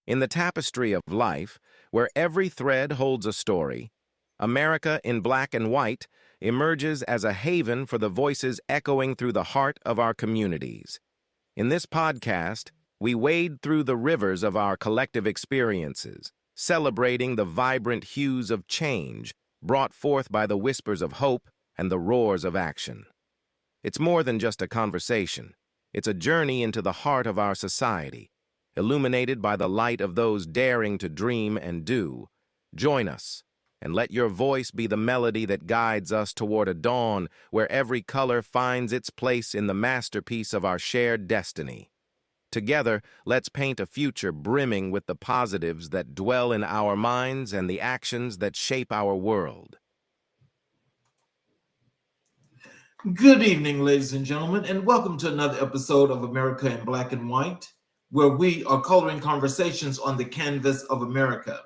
In the tapestry of life, where every thread holds a story, America in black and white emerges as a haven for the voices echoing through the heart of our communities. In this podcast, we wade through the rivers of our collective experiences, celebrating the vibrant hues of change brought forth by the whispers of hope and the roars of action. It's more than just a conversation. It's a journey into the heart of our society, illuminated by the light of those daring to dream and do. Join us, and let your voice be the melody that guides us toward a dawn where every color finds its place in the masterpiece of our shared destiny. Together, let's paint a future brimming with the positives that dwell in our minds and the actions that shape our world. Good evening, ladies and gentlemen, and welcome to another episode of America in Black and White, where we are coloring conversations on the canvas of America.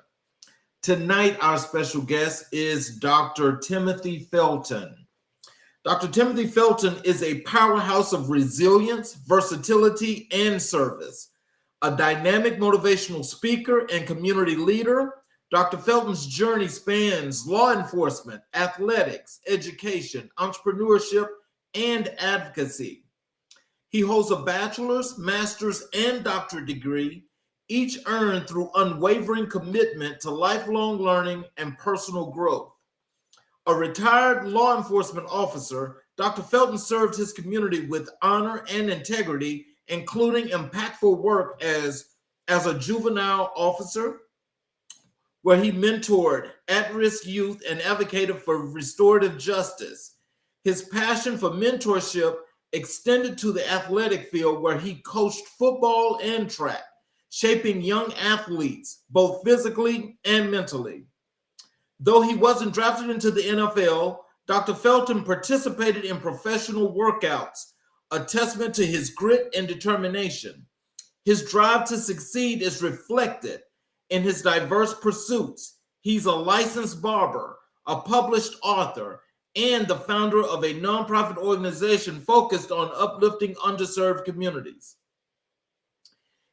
Tonight, our special guest is Dr. Timothy Felton. Dr. Timothy Felton is a powerhouse of resilience, versatility, and service. A dynamic motivational speaker and community leader, Dr. Felton's journey spans law enforcement, athletics, education, entrepreneurship, and advocacy. He holds a bachelor's, master's, and doctorate degree, each earned through unwavering commitment to lifelong learning and personal growth. A retired law enforcement officer, Dr. Felton served his community with honor and integrity, including impactful work as a juvenile officer, where he mentored at-risk youth and advocated for restorative justice. His passion for mentorship extended to the athletic field, where he coached football and track, shaping young athletes, both physically and mentally. Though he wasn't drafted into the NFL, Dr. Felton participated in professional workouts, a testament to his grit and determination. His drive to succeed is reflected in his diverse pursuits. He's a licensed barber, a published author, and the founder of a nonprofit organization focused on uplifting underserved communities.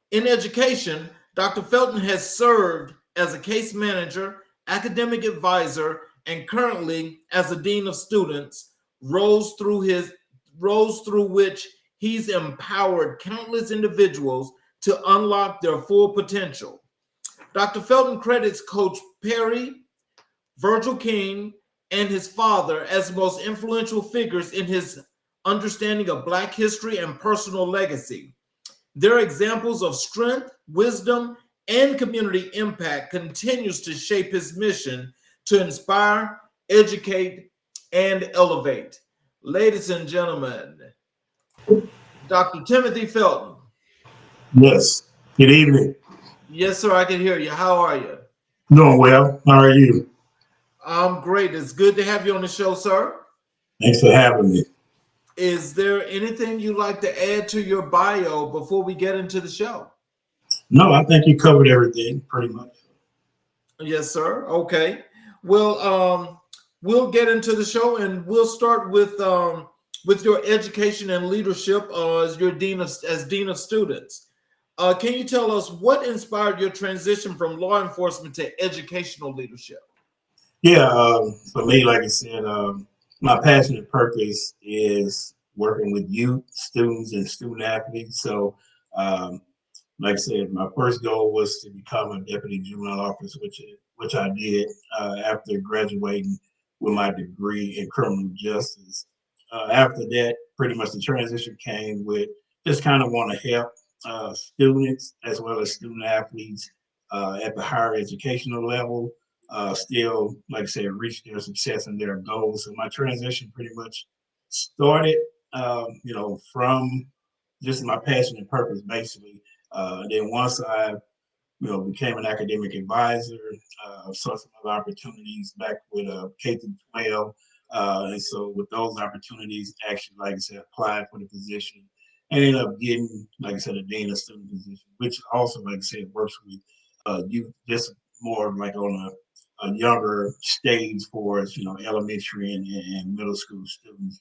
In education, Dr. Felton has served as a case manager, academic advisor, and currently as a dean of students, roles through which he's empowered countless individuals to unlock their full potential. Dr. Felton credits Coach Perry, Virgil King, and his father as the most influential figures in his understanding of Black history and personal legacy. Their examples of strength, wisdom, and community impact continues to shape his mission to inspire, educate, and elevate. Ladies and gentlemen, Dr. Timothy Felton. Yes. Good evening. Yes, sir, I can hear you. How are you? Doing well. How are you? I'm great. It's good to have you on the show, sir. Thanks for having me. Is there anything you'd like to add to your bio before we get into the show? No, I think you covered everything pretty much. Yes, sir. Okay. Well, we'll get into the show, and we'll start with your education and leadership as dean of students. Can you tell us what inspired your transition from law enforcement to educational leadership? Yeah, for me, like I said, my passionate purpose is working with youth, students, and student athletes. So, like I said, my first goal was to become a deputy juvenile officer, which I did after graduating with my degree in criminal justice. After that, pretty much the transition came with just kind of want to help students as well as student athletes at the higher educational level still, like I said, reach their success and their goals. So my transition pretty much started, from just my passion and purpose, basically. Then once I, became an academic advisor, saw some other opportunities back with K through 12. And so with those opportunities, actually, like I said, applied for the position and ended up getting, like I said, a dean of student position, which also, like I said, works with youth, just more like on a younger stage for us, elementary and middle school students.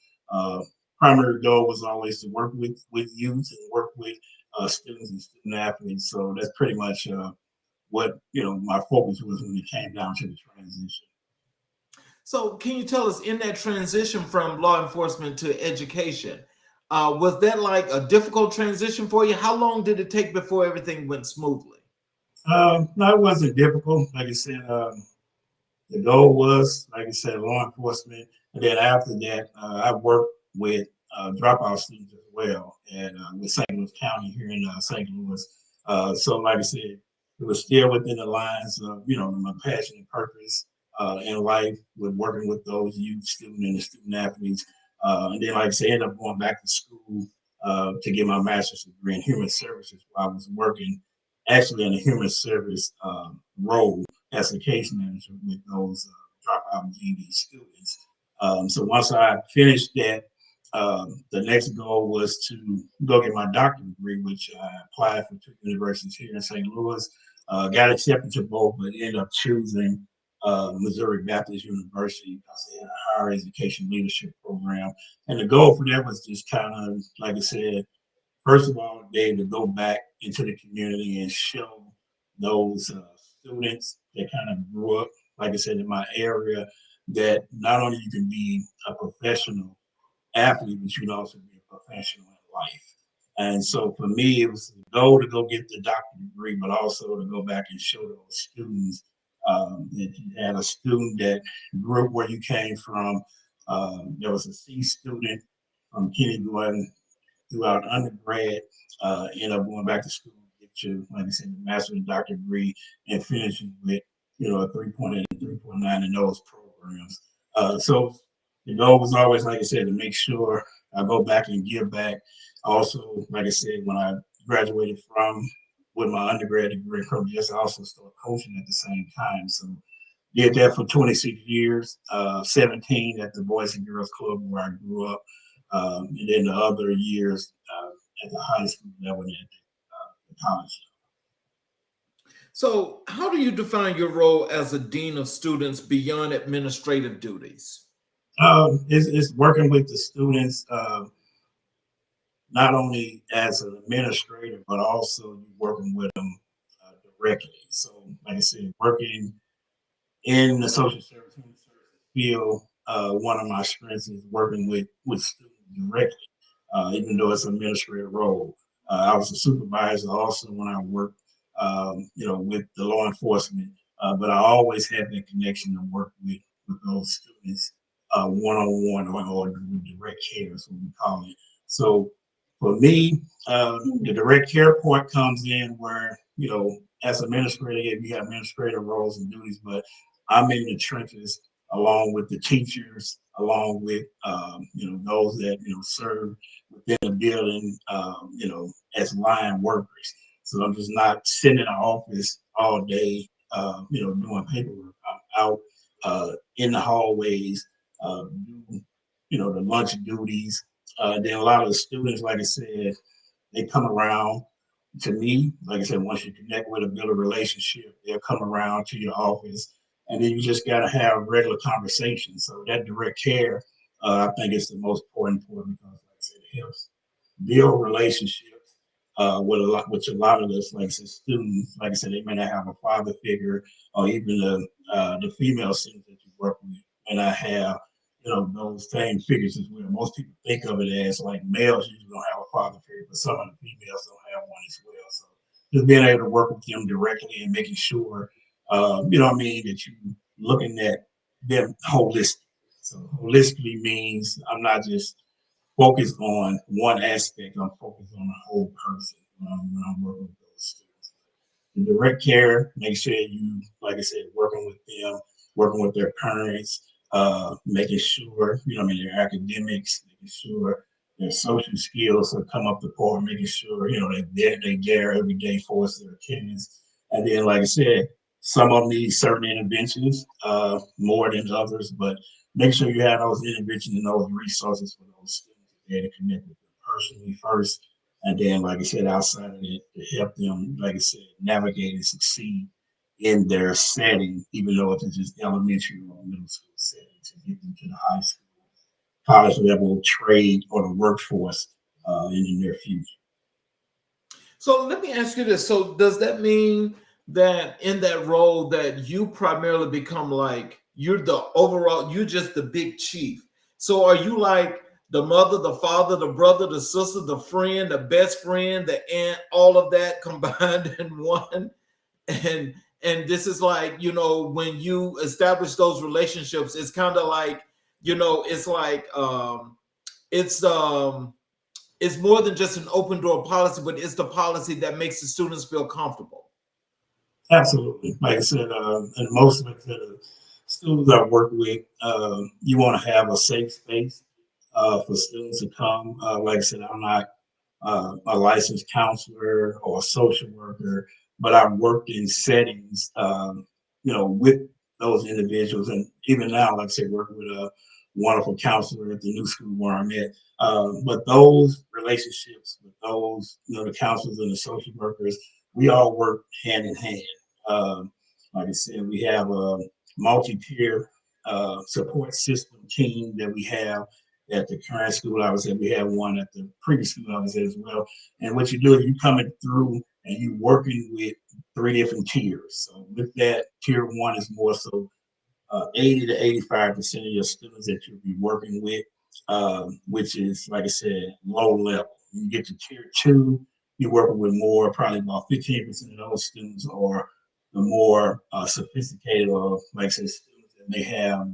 Primary goal was always to work with youth and work with students and student athletes. So that's pretty much what my focus was when it came down to the transition. So, can you tell us in that transition from law enforcement to education, was that like a difficult transition for you? How long did it take before everything went smoothly? No, it wasn't difficult. Like I said, the goal was, like I said, law enforcement. And then after that, I worked with dropout students as well, and with St. Louis County here in St. Louis. So, like I said, it was still within the lines of my passion and purpose in life, with working with those youth students and the student athletes. And then, like I said, ended up going back to school to get my master's degree in human services while I was working actually in a human service role as a case manager with those dropout GED students. So once I finished that, the next goal was to go get my doctorate degree, which I applied for 2 universities here in St. Louis. Got accepted to both, but ended up choosing Missouri Baptist University because they had a higher education leadership program. And the goal for that was just kind of, like I said, first of all, be able to go back into the community and show those students that kind of grew up, like I said, in my area, that not only you can be a professional athlete, but you can also be a professional in life. And so for me, it was the goal to go get the doctorate degree, but also to go back and show those students that you had a student that grew up where you came from. There was a C student from kindergarten throughout undergrad, end up going back to school, get your, like I said, your master's and doctorate degree, and finishing with, a 3.8 and 3.9 in those programs. So the goal was always, like I said, to make sure I go back and give back. Also, like I said, when I graduated from with my undergrad degree in criminal justice, I also started coaching at the same time. So did that for 26 years, 17 at the Boys and Girls Club where I grew up, and then the other years at the high school level and at the college. So, how do you define your role as a dean of students beyond administrative duties? It's working with the students, not only as an administrator, but also working with them directly. So, like I said, working in the social service field, one of my strengths is working with students directly, even though it's an administrative role. I was a supervisor also when I worked, with the law enforcement, but I always had that connection to work with those students one-on-one or direct care is what we call it. So for me, the direct care part comes in where, as administrator, you have administrative roles and duties, but I'm in the trenches along with the teachers, along with those that serve within the building, as line workers. So I'm just not sitting in an office all day, doing paperwork. I'm out in the hallways, doing, the lunch duties. Then a lot of the students, like I said, they come around to me. Like I said, once you connect with them, build a relationship, they'll come around to your office, and then you just got to have regular conversations. So that direct care, I think, is the most important because, like I said, it helps build relationships with a lot of us, like I said, students. Like I said, they may not have a father figure, or even the female students that you work with may not have those same figures as well. Most people think of it as like males usually don't have a father figure, but some of the females don't have one as well. So just being able to work with them directly and making sure, that you looking at them holistic. So holistically means I'm not just focused on one aspect. I'm focused on the whole person when I'm working with those students. The direct care, make sure you, like I said, working with them, working with their parents, making sure, their academics, making sure their social skills will come up to par, making sure, they're there every day for us, their attendance. And then, like I said, some of them need certain interventions more than others, but make sure you have those interventions and those resources for those students there to connect with them personally first. And then, like I said, outside of it, to help them, like I said, navigate and succeed in their setting, even though it's just elementary or middle school setting, to get them to the high school, college level, trade, or the workforce in the near future. So, let me ask you this. So, does that mean that in that role that you primarily become like you're the overall, you're just the big chief. So are you like the mother, the father, the brother, the sister, the friend, the best friend, the aunt, all of that combined in one? And this is like, when you establish those relationships, it's kind of like, it's like it's it's more than just an open door policy, but it's the policy that makes the students feel comfortable. Absolutely. Like I said, and most of the students I work with, you want to have a safe space for students to come. Like I said, I'm not a licensed counselor or a social worker, but I've worked in settings, with those individuals. And even now, like I said, working with a wonderful counselor at the new school where I'm at. But those relationships with those, the counselors and the social workers, we all work hand in hand. Like I said, we have a multi-tier support system team that we have at the current school I was at. We had one at the previous school I was at as well. And what you do is you coming through and you working with three different tiers. So with that, tier one is more so 80 to 85% of your students that you'll be working with, which is, like I said, low level. You get to tier two, you're working with more, probably about 15% of those students are the more sophisticated, or like I said, students that may have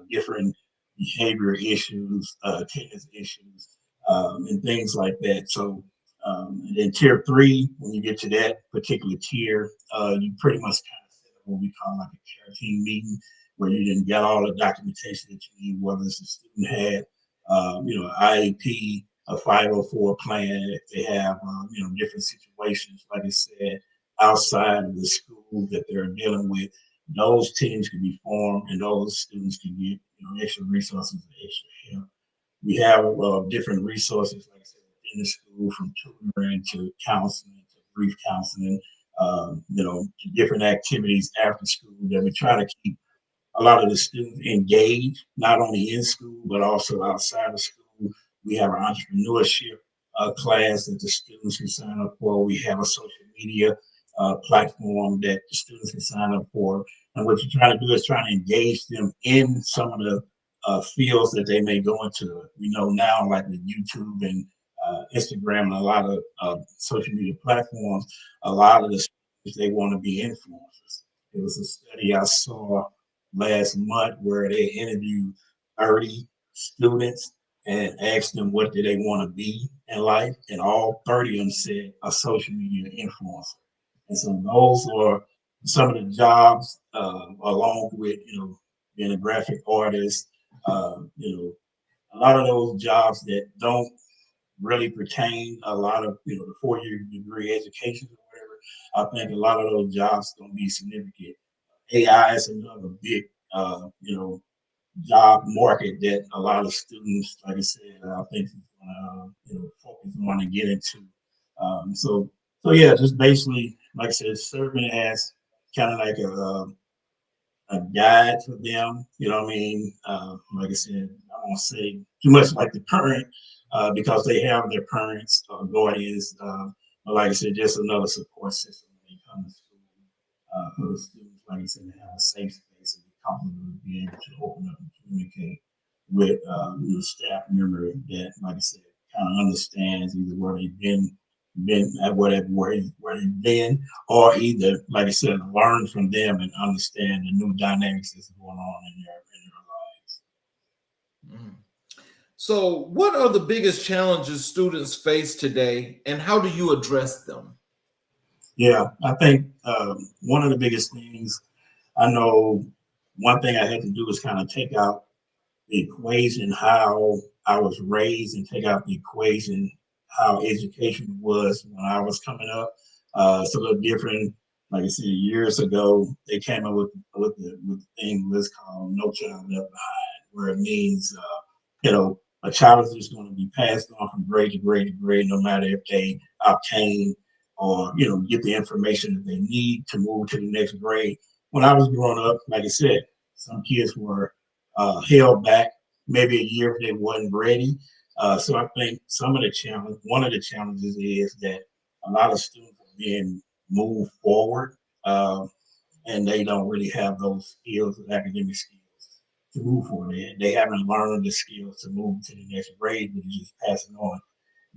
different behavior issues, attendance issues, and things like that. So, and then tier three, when you get to that particular tier, you pretty much kind of set up what we call like a care team meeting where you didn't get all the documentation that you need, whether it's the student had, IEP, a 504 plan, if they have, different situations, like I said, outside of the school that they're dealing with, those teams can be formed and those students can get, extra resources and extra help. We have different resources, like I said, within the school, from tutoring to counseling to brief counseling, to different activities after school that we try to keep a lot of the students engaged, not only in school, but also outside of school. We have an entrepreneurship class that the students can sign up for. We have a social media platform that the students can sign up for. And what you're trying to do is trying to engage them in some of the fields that they may go into. We know now, like with YouTube and Instagram and a lot of social media platforms, a lot of the students, they want to be influencers. It was a study I saw last month where they interviewed 30 students and asked them what do they want to be in life, and all 30 of them said a social media influencer. And so those are some of the jobs, along with being a graphic artist, a lot of those jobs that don't really pertain a lot of the 4 year degree education or whatever. I think a lot of those jobs going to be significant. AI is another big, job market that a lot of students, like I said, I think is going to, focus on and get into. So yeah, just basically, like I said, serving as kind of like a guide for them. You know what I mean? Like I said, I won't say too much like the parent because they have their parents or guardians. But like I said, just another support system when they come to school for the students. Like I said, to have a safe space and be comfortable to be able to open up and communicate with staff member that, like I said, kind of understands either where they've been at whatever where they've been, or either, like I said, learn from them and understand the new dynamics that's going on in their lives. Mm. So, what are the biggest challenges students face today, and how do you address them? Yeah, I think one of the biggest things I know, one thing I had to do is kind of take out the equation how I was raised and take out the equation how education was when I was coming up. It's a little different. Like I said, years ago, they came up with the thing that's called "No Child Left Behind," where it means a child is just going to be passed on from grade to grade to grade, no matter if they obtain or get the information that they need to move to the next grade. When I was growing up, like I said, some kids were held back maybe a year if they wasn't ready. So I think one of the challenges is that a lot of students are being moved forward and they don't really have those skills, academic skills to move forward. They haven't learned the skills to move to the next grade, but just passing on.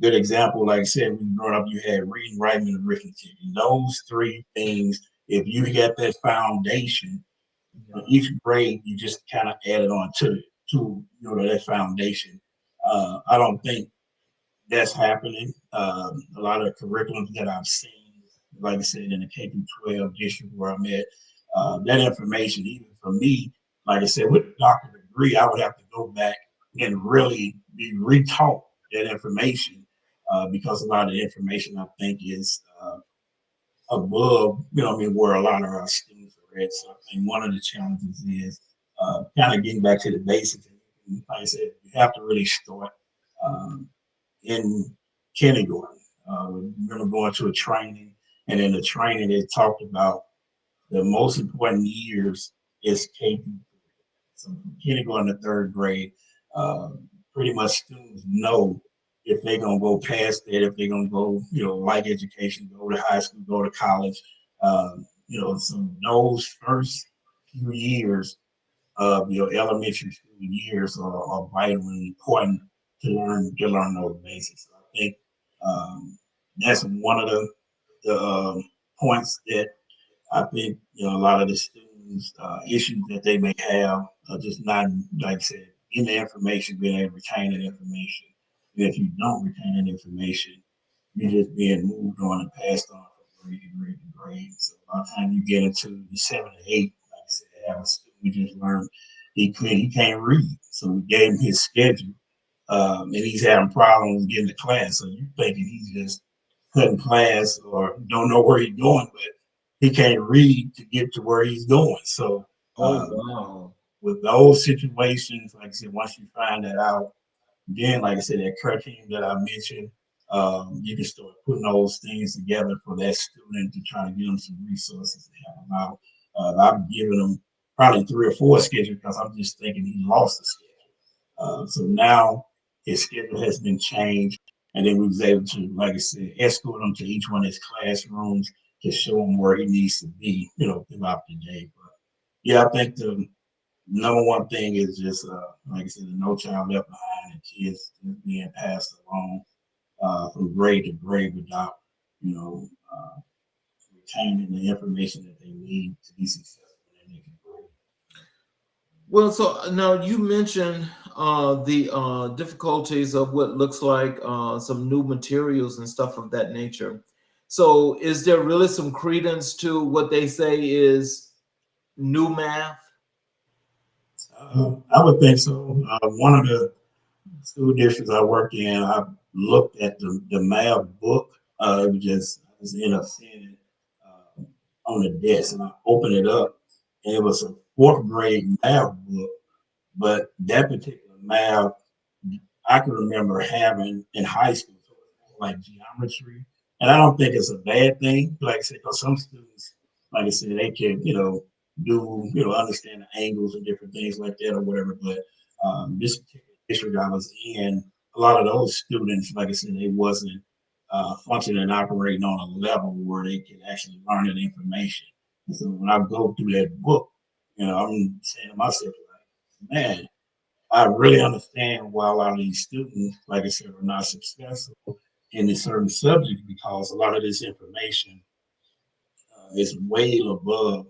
Good example, like I said, when you growing up, you had reading, writing, and arithmetic. And those three things, if you get that foundation, each grade you just kind of added on to that foundation. I don't think that's happening. A lot of curriculums that I've seen, like I said, in the K through 12 district where I'm at, that information, even for me, like I said, with a doctorate degree, I would have to go back and really be retaught that information because a lot of the information I think is above, where a lot of our students are at. So I think one of the challenges is kind of getting back to the basics. And like I said, you have to really start um, in kindergarten. We remember going to a training, and in the training, they talked about the most important years is K through 3. So from kindergarten to third grade, uh, pretty much students know if they're gonna go past that, if they're gonna go, like education, go to high school, go to college. So those first few years of your elementary school years are vitally important to learn those basics. So I think that's one of the points that I think a lot of the students issues that they may have are just not, like I said, in the information, being able to retain that information. And if you don't retain that information, you're just being moved on and passed on from grade to grade to grade. So by the time you get into the 7 to 8, like I said, I have a student we just learned he can't read. So we gave him his schedule, and he's having problems getting to class. So you're thinking he's just cutting class or don't know where he's going, but he can't read to get to where he's going. So Oh, wow. with those situations, like I said, once you find that out, then like I said, that curriculum that I mentioned, you can start putting those things together for that student to try to give them some resources to help them out. I've given them probably 3 or 4 schedules because I'm just thinking he lost the schedule. So now his schedule has been changed, and then we was able to, like I said, escort him to each one of his classrooms to show him where he needs to be, throughout the day. But yeah, I think the number one thing is just, like I said, the No Child Left Behind, and kids being passed along from grade to grade without, you know, uh, retaining the information that they need to be successful in their grade. Well, so now you mentioned the difficulties of what looks like some new materials and stuff of that nature. So, is there really some credence to what they say is new math? I would think so. One of the school districts I work in, I looked at the math book. I just ended up seeing it on the desk, and I opened it up, and it was a fourth grade math book. But that particular math, I can remember having in high school, so like geometry, and I don't think it's a bad thing. Like I said, because some students, like I said, they can, understand the angles and different things like that or whatever. But this particular district I was in, a lot of those students, like I said, they wasn't functioning and operating on a level where they could actually learn that information. And so when I go through that book, I'm saying to myself, like, man, I really understand why a lot of these students, like I said, are not successful in a certain subject because a lot of this information is way above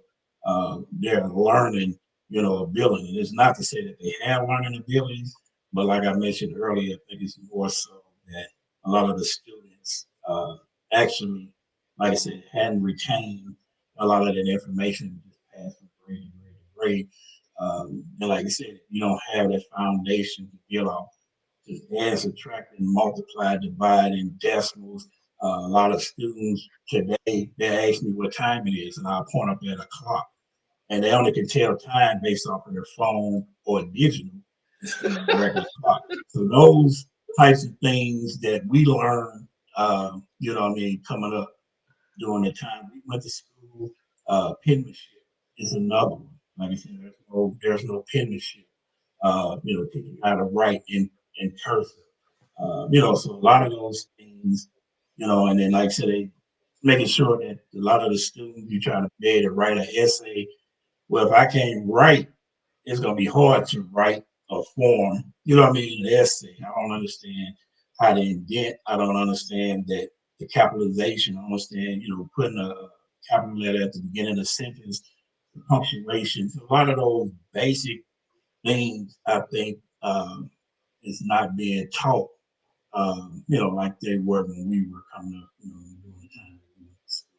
their learning, ability. And it's not to say that they have learning abilities, but like I mentioned earlier, I think it's more so that a lot of the students actually, like I said, hadn't retained a lot of that information just passed from grade to grade to grade. And like I said, you don't have that foundation to build off. Just add, subtract, and multiply, divide, and decimals. A lot of students today, they ask me what time it is, and I'll point up at a clock. And they only can tell time based off of their phone or digital instead of a regular clock. So those types of things that we learn, coming up during the time we went to school, penmanship is another one. Like I said, there's no penmanship. Teaching how to write in cursive. So a lot of those things, and then like I said, making sure that a lot of the students you try to be able to write an essay. Well, if I can't write, it's gonna be hard to write a form. You know what I mean? An essay. I don't understand how to indent. I don't understand that the capitalization. I don't understand, putting a capital letter at the beginning of the sentence, the punctuation. So a lot of those basic things, I think, is not being taught. Like they were when we were coming up. During the time that we were in school.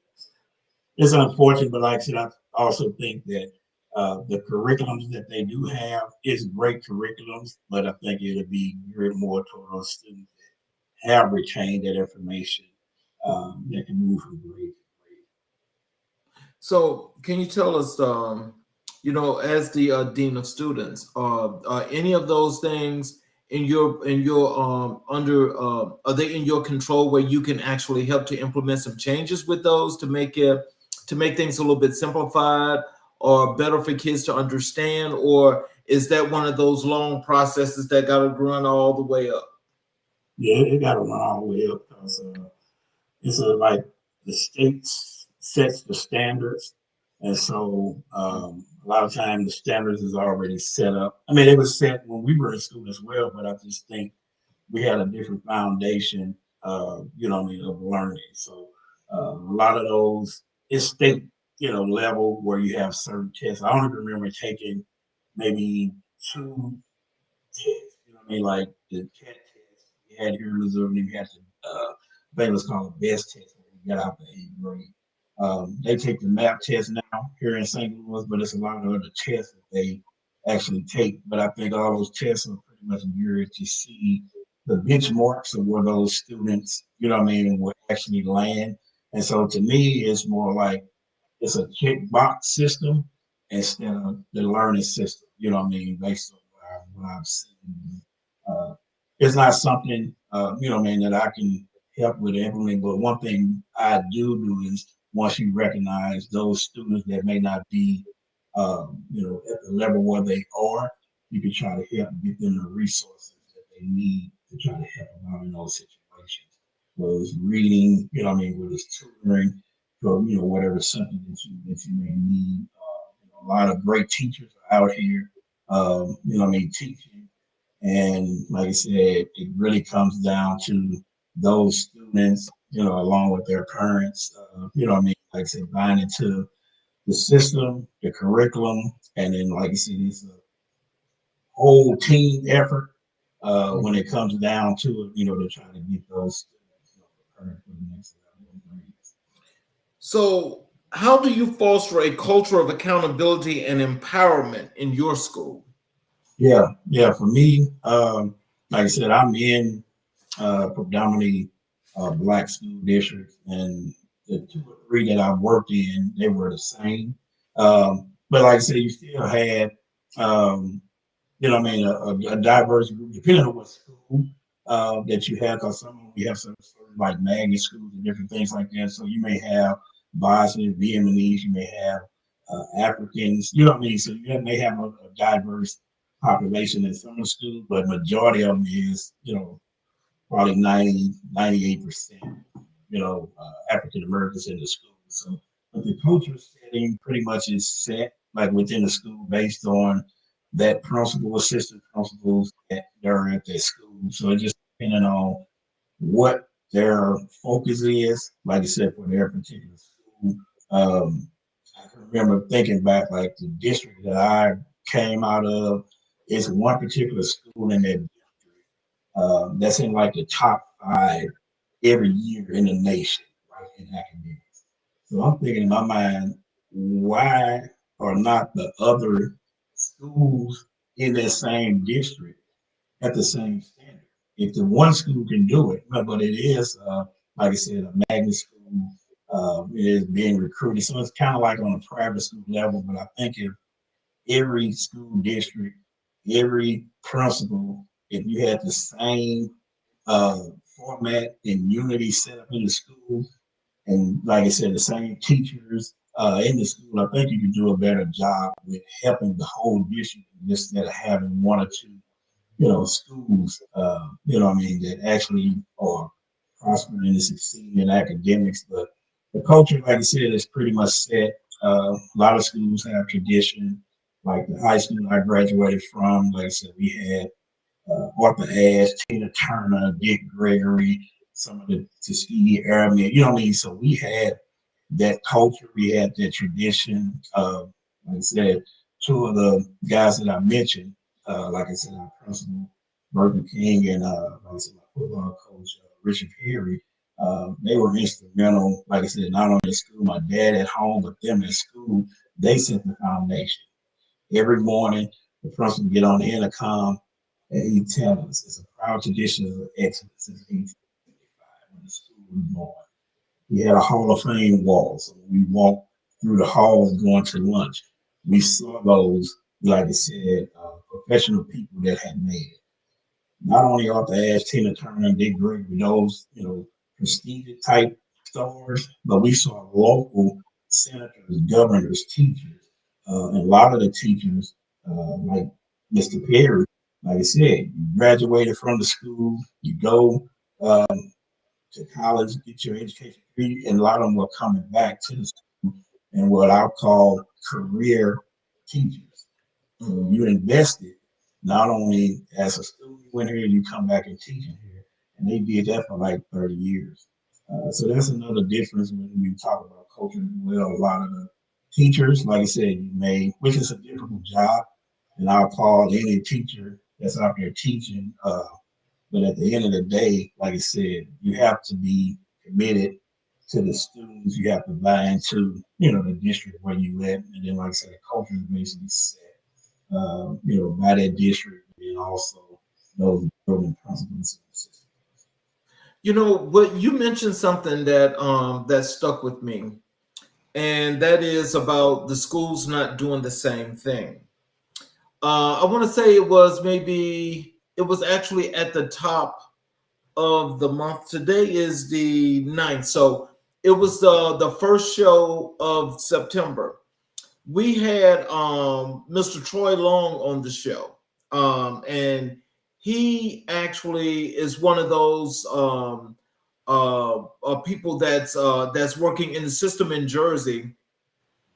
It's unfortunate, but like I said, I also think that the curriculums that they do have is great curriculums, but I think it'll be geared more toward those students that have retained that information that can move from grade to grade. So, can you tell us, as the dean of students, are any of those things in your under are they in your control where you can actually help to implement some changes with those to make things a little bit simplified or better for kids to understand, or is that one of those long processes that got to run all the way up? Yeah, it got to run all the way up because it's like the state sets the standards, and so a lot of times the standards is already set up. I mean, it was set when we were in school as well, but I just think we had a different foundation, of learning. So a lot of those it's state, level where you have certain tests. I don't even remember taking maybe two tests. You know what I mean? Like the CAT test we had here in Missouri, we had the I think it was called the BEST test when we got out the 8th grade. They take the MAP test now here in St. Louis, but it's a lot of other tests that they actually take. But I think all those tests are pretty much geared to see the benchmarks of where those students, will actually land. And so to me, it's more like it's a checkbox system instead of the learning system, based on what I've seen. Uh, it's not something, that I can help with implementing. But one thing I do is once you recognize those students that may not be, at the level where they are, you can try to help get them the resources that they need to try to help them out in those situations. Whether it's reading, whether it's tutoring, or whatever something that you may need. A lot of great teachers are out here, teaching. And like I said, it really comes down to those students, along with their parents, like I said, buying into the system, the curriculum, and then, like I said, it's a whole team effort when it comes down to it, to try to get those students prepared for the next level of grades. So, how do you foster a culture of accountability and empowerment in your school? Yeah. For me, like I said, I'm in predominantly black school districts, and the two or three that I've worked in, they were the same. But like I said, you still had, a diverse group, depending on what school that you have, because some of them you have some sort of like magnet schools and different things like that. So you may have Bosnian, Vietnamese, you may have Africans, So you may have a diverse population in some of the schools, but majority of them is, probably 98%, African Americans in the school. So, but the culture setting pretty much is set like within the school based on that principal, assistant principals that are at their school. So it just depending on what their focus is, like I said, for their particular school. Um, I can remember thinking back, like the district that I came out of, is one particular school in that district that's in like the top 5 every year in the nation, right, in academics. So I'm thinking in my mind, why are not the other schools in that same district at the same standard? If the one school can do it, but it is, like I said, a magnet school, it is being recruited. So it's kind of like on a private school level, but I think if every school district, every principal, if you had the same uh, format and unity set up in the school, and like I said, the same teachers in the school, I think you could do a better job with helping the whole district instead of having one or two, schools, that actually are prospering and succeeding in academics, but The culture, like I said, is pretty much set. A lot of schools have tradition. Like the high school I graduated from, like I said, we had Arthur Ashe, Tina Turner, Dick Gregory, some of the Tuskegee Airmen. You know what I mean? So we had that culture, we had that tradition. Like I said, two of the guys that I mentioned, like I said, our principal, Burger King, and like I said, my football coach, Richard Perry, they were instrumental, like I said, not only at school, my dad at home, but them at school, they set the foundation. Every morning, the principal would get on the intercom and he tell us it's a proud tradition of excellence since 1875 when the school was born. We had a Hall of Fame wall. So when we walked through the halls going to lunch, we saw those, like I said, professional people that had made it. Not only off the Ashe, Tina Turner, and Dick Gregory, those, prestigious type stars, but we saw local senators, governors, teachers, and a lot of the teachers, like Mr. Perry, like I said, you graduated from the school, you go to college, get your education degree, and a lot of them were coming back to the school and what I'll call career teachers. So you invested not only as a student, you went here, you come back and teaching here, and they did that for like 30 years. So that's another difference when we talk about culture as well. A lot of the teachers, like I said, you made, which is a difficult job, and I'll call any teacher that's out there teaching. But at the end of the day, like I said, you have to be committed to the students. You have to buy into, the district where you live. And then, like I said, the culture is basically set, by that district and also those building principles. What you mentioned something that stuck with me, and that is about the schools not doing the same thing. I want to say it was actually at the top of the month. Today is the 9th. So it was the first show of September. We had Mr. Troy Long on the show. And he actually is one of those people that's working in the system in Jersey,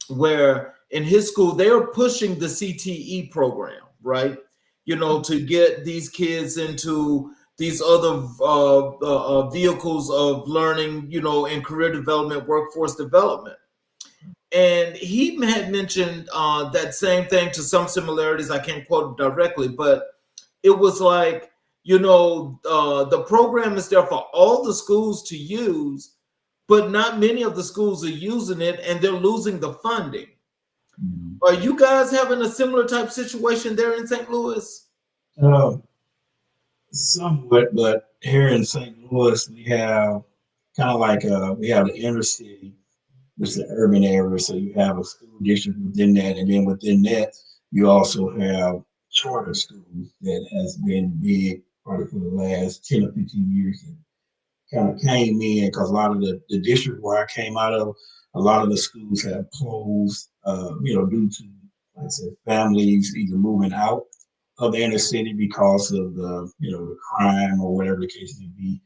where in his school they are pushing the CTE program, right? To get these kids into these other vehicles of learning, in career development, workforce development. And he had mentioned that same thing to some similarities. I can't quote it directly, but it was like, the program is there for all the schools to use, but not many of the schools are using it, and they're losing the funding. Are you guys having a similar type situation there in St. Louis? Um, Somewhat, but here in St. Louis, we have kind of like we have the inner city, which is the urban area. So you have a school district within that, and then within that, you also have charter schools that has been big probably for the last 10 or 15 years. And kind of came in because a lot of the district where I came out of, a lot of the schools have closed, due to, like I said, families either moving out of the inner city because of the crime or whatever the case may be.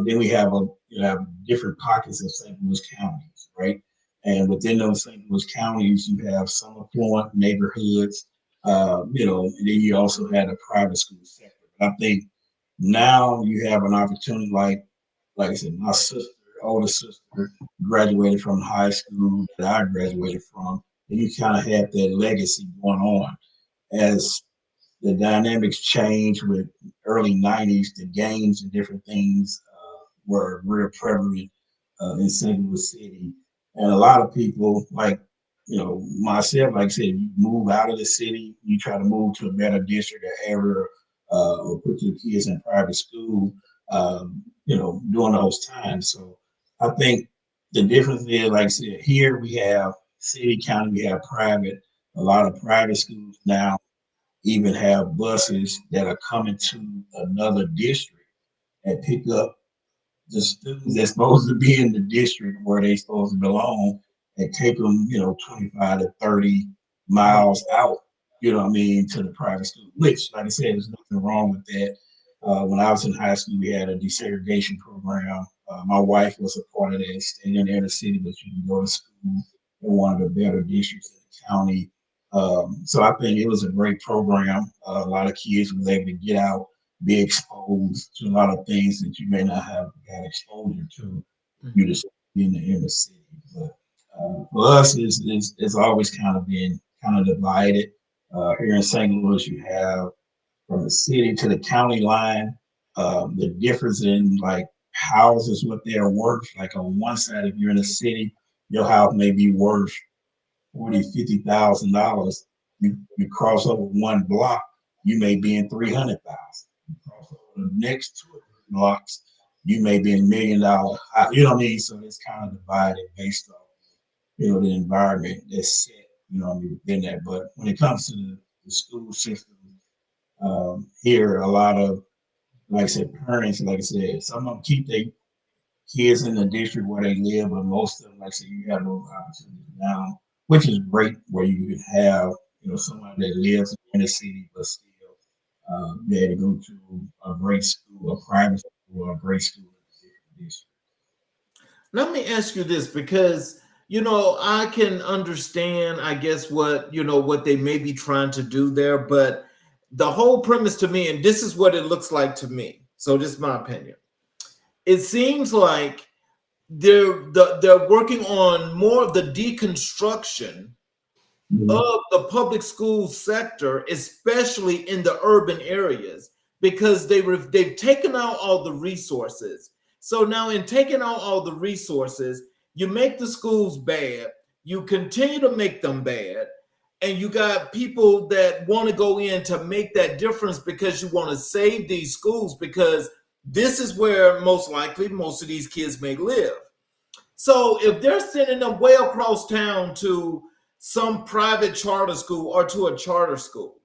Then we have have different pockets of St. Louis counties, right? And within those St. Louis counties, you have some affluent neighborhoods, and then you also had a private school sector. But I think now you have an opportunity, like I said, my sister, older sister, graduated from high school that I graduated from, and you kind of had that legacy going on as the dynamics changed with early 90s, the games and different things were real prevalent in St. Louis City. And a lot of people, like, myself, like I said, you move out of the city, you try to move to a better district or area, or put your kids in private school, during those times. So I think the difference is, like I said, here we have city, county, we have private. A lot of private schools now even have buses that are coming to another district and pick up the students that's supposed to be in the district where they supposed to belong and take them, 25 to 30 miles out, to the private school, which, like I said, there's nothing wrong with that. When I was in high school, we had a desegregation program My wife was a part of that, staying in the inner city, but you can go to school in one of the better districts in the county. So I think it was a great program. A lot of kids was able to get out, be exposed to a lot of things that you may not have had exposure to. You just in the inner city. But for us, it's always kind of been kind of divided. Here in St. Louis, you have from the city to the county line, the difference in like houses, what they're worth. Like on one side, if you're in the city, your house may be worth 40, $50,000. You cross over one block, you may be in 300,000. You cross over the next 2 or 3 blocks, you may be in $1 million. You know what I mean? So it's kind of divided based on the environment that's set. You know what I mean within that. But when it comes to the school system here, a lot of like I said, parents, like I said, some of them keep their kids in the district where they live, but most of them, like I said, you have those opportunities now, which is great where you can have, somebody that lives in the city, but still be able to go to a great school, a private school, or a great school in the district. Let me ask you this because I can understand, I guess, what they may be trying to do there, but the whole premise to me, and this is what it looks like to me. So this is my opinion. It seems like they're working on more of the deconstruction Mhm. of the public school sector, especially in the urban areas, because they've taken out all the resources. So now, in taking out all the resources, you make the schools bad, you continue to make them bad, and you got people that want to go in to make that difference because you want to save these schools because this is where most likely most of these kids may live. So if they're sending them way across town to some private charter school or to a charter school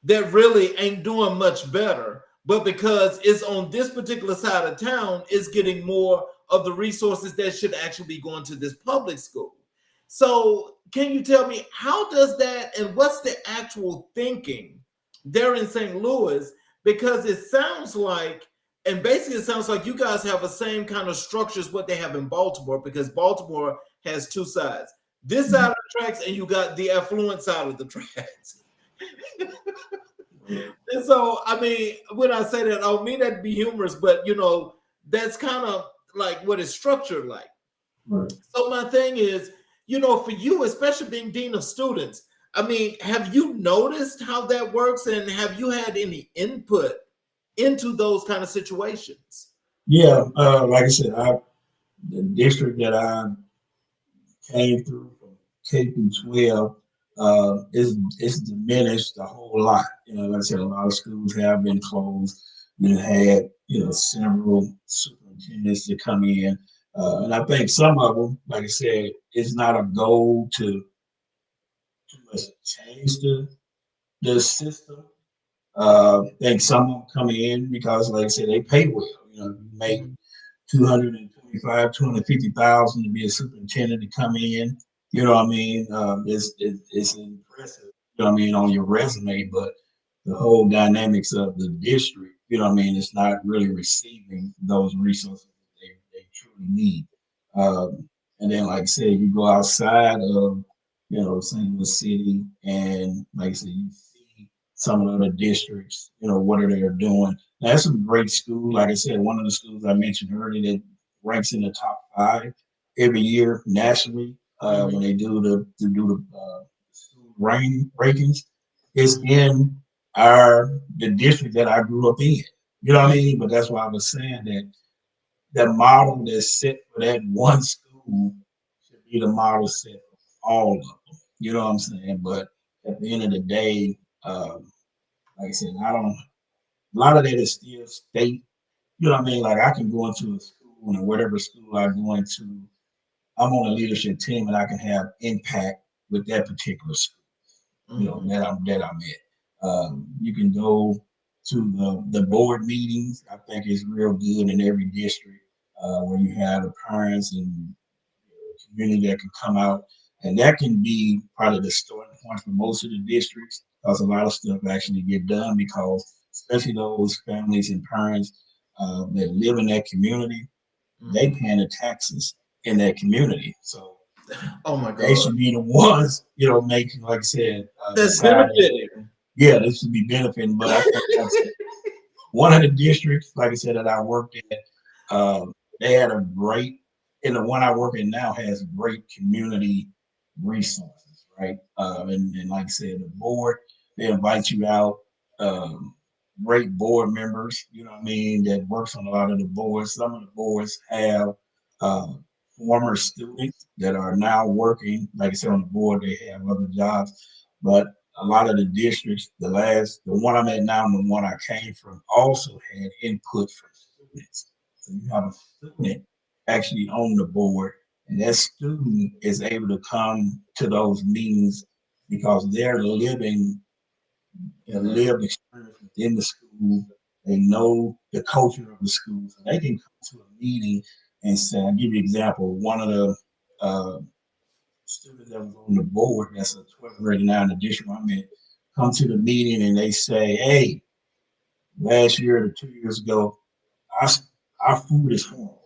that really ain't doing much better, but because it's on this particular side of town, it's getting more of the resources that should actually be going to this public school. So can you tell me how does that and what's the actual thinking there in St. Louis? Because it sounds like, and basically it sounds like you guys have the same kind of structures what they have in Baltimore, because Baltimore has two sides. This side of the tracks, and you got the affluent side of the tracks. And so, I mean, when I say that, I don't mean that to be humorous, but that's kind of like what it's structured like. Right. So my thing is, for you, especially being dean of students, I mean, have you noticed how that works, and have you had any input into those kind of situations? Yeah, like I said, the district that I came through from K through 12 is diminished a whole lot. Like I said, a lot of schools have been closed. We had several superintendents to come in, and I think some of them, like I said, it's not a goal to much change the system. I think some of them come in because, like I said, they pay well. You make 225, 250,000 to be a superintendent to come in. You know what I mean? It's impressive. You know what I mean on your resume, but the whole dynamics of the district, you know what I mean, it's not really receiving those resources they truly need. And then, like I said, you go outside of St. Louis City, and like I said, you see some of the other districts. What are they doing? That's a great school. Like I said, one of the schools I mentioned earlier that ranks in the top 5 every year nationally when they do the school rankings is in the district that I grew up in. You know what I mean? But that's why I was saying that the model that's set for that one school should be the model set for all of them. You know what I'm saying? But at the end of the day, like I said, I don't. A lot of that is still state. You know what I mean? Like I can go into a school and whatever school I go into, I'm on a leadership team and I can have impact with that particular school. That I'm at. You can go to the board meetings. I think it's real good in every district where you have the parents and community that can come out, and that can be probably the starting point for most of the districts because a lot of stuff actually get done because especially those families and parents that live in that community. they paying the taxes in their community. So Oh my they God. should be the ones, making, like I said, That's deciding, benefiting. yeah, this should be benefiting. But I think that's one of the districts, like I said, that I worked at. They had a great, and the one I work in now has great community resources, right? And like I said, the board, they invite you out. Um, Great board members, that works on a lot of the boards. Some of the boards have uh, former students that are now working, like I said, on the board. They have other jobs, but a lot of the districts, the one I'm at now and the one I came from, also had input from students. So you have a student actually on the board, and that student is able to come to those meetings because they're living the lived experience within the school. They know the culture of the school, so they can come to a meeting and say, I'll give you an example. One of the uh, students that was on the board, that's a 12th grade now in the district I'm in, come to the meeting and they say, hey, last year or 2 years ago, our, our food is horrible.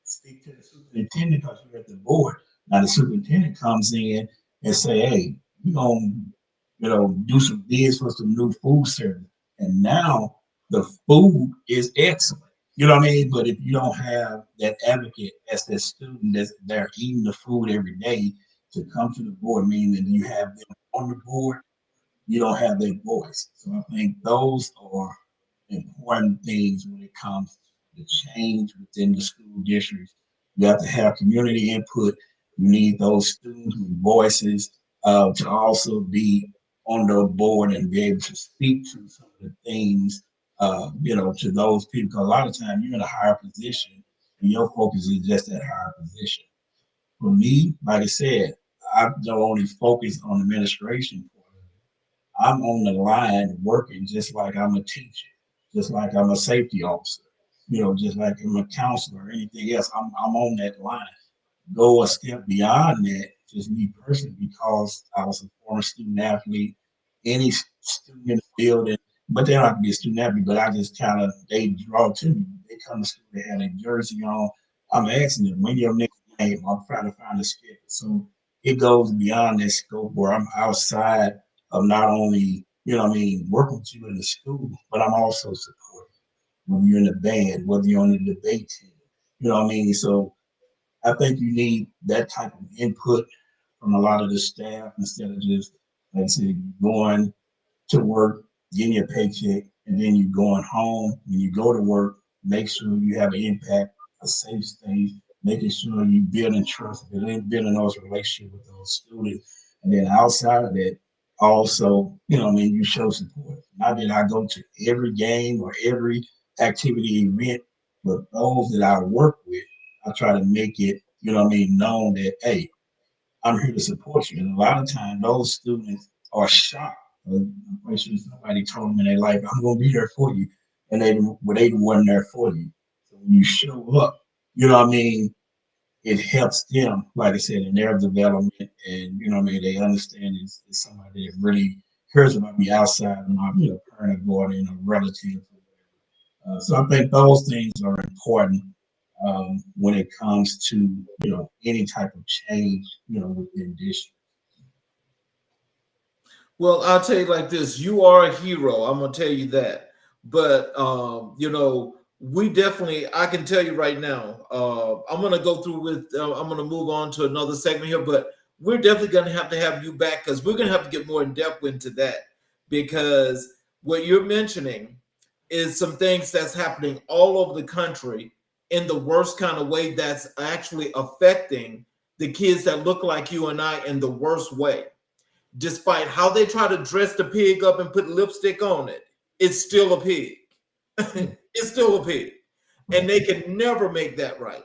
Speak to the superintendent because you're at the board. Now the superintendent comes in and say, hey, we're gonna, do some bids for some new food service. And now the food is excellent. You know what I mean? But if you don't have that advocate as that student that's they're eating the food every day to come to the board, meaning that you have them on the board, you don't have their voice. So I think those are important things when it comes to the change within the school districts. You have to have community input. You need those students with voices to also be on the board and be able to speak to some of the things, to those people. Because a lot of times you're in a higher position and your focus is just that higher position. For me, like I said, I don't only focus on administration. I'm on the line working just like I'm a teacher, just like I'm a safety officer, just like I'm a counselor or anything else. I'm on that line. Go a step beyond that, just me personally, because I was a former student athlete. Any student in the building, but they don't have to be a student athlete, but I just kind of, they draw to me. They come to school, they have a jersey on. I'm asking them, when your next game, I'm trying to find a schedule. So it goes beyond that scope where I'm outside of not only, working with you in the school, but I'm also supporting. Whether you're in the band, whether you're on the debate team, So I think you need that type of input from a lot of the staff instead of just, like I said, going to work, getting your paycheck, and then you going home. When you go to work, make sure you have an impact, a safe space, making sure you building trust, building those relationships with those students. And then outside of that, also, you show support. Not that I go to every game or every activity event, but those that I work with, I try to make it, known that, hey, I'm here to support you. And a lot of times those students are shocked. I'm pretty sure somebody told them in their life, I'm gonna be there for you. And they weren't there for you. So when you show up, it helps them, like I said, in their development and they understand it's somebody that really cares about me outside of my parent or guardian or relative. So I think those things are important when it comes to any type of change within district. Well, I'll tell you like this: you are a hero. I'm gonna tell you that. But we definitely. I can tell you right now. I'm gonna go through with. I'm gonna move on to another segment here, but we're definitely gonna have to have you back because we're gonna have to get more in depth into that because what you're mentioning is some things that's happening all over the country in the worst kind of way that's actually affecting the kids that look like you and I in the worst way. Despite how they try to dress the pig up and put lipstick on it, it's still a pig. It's still a pig. And they can never make that right.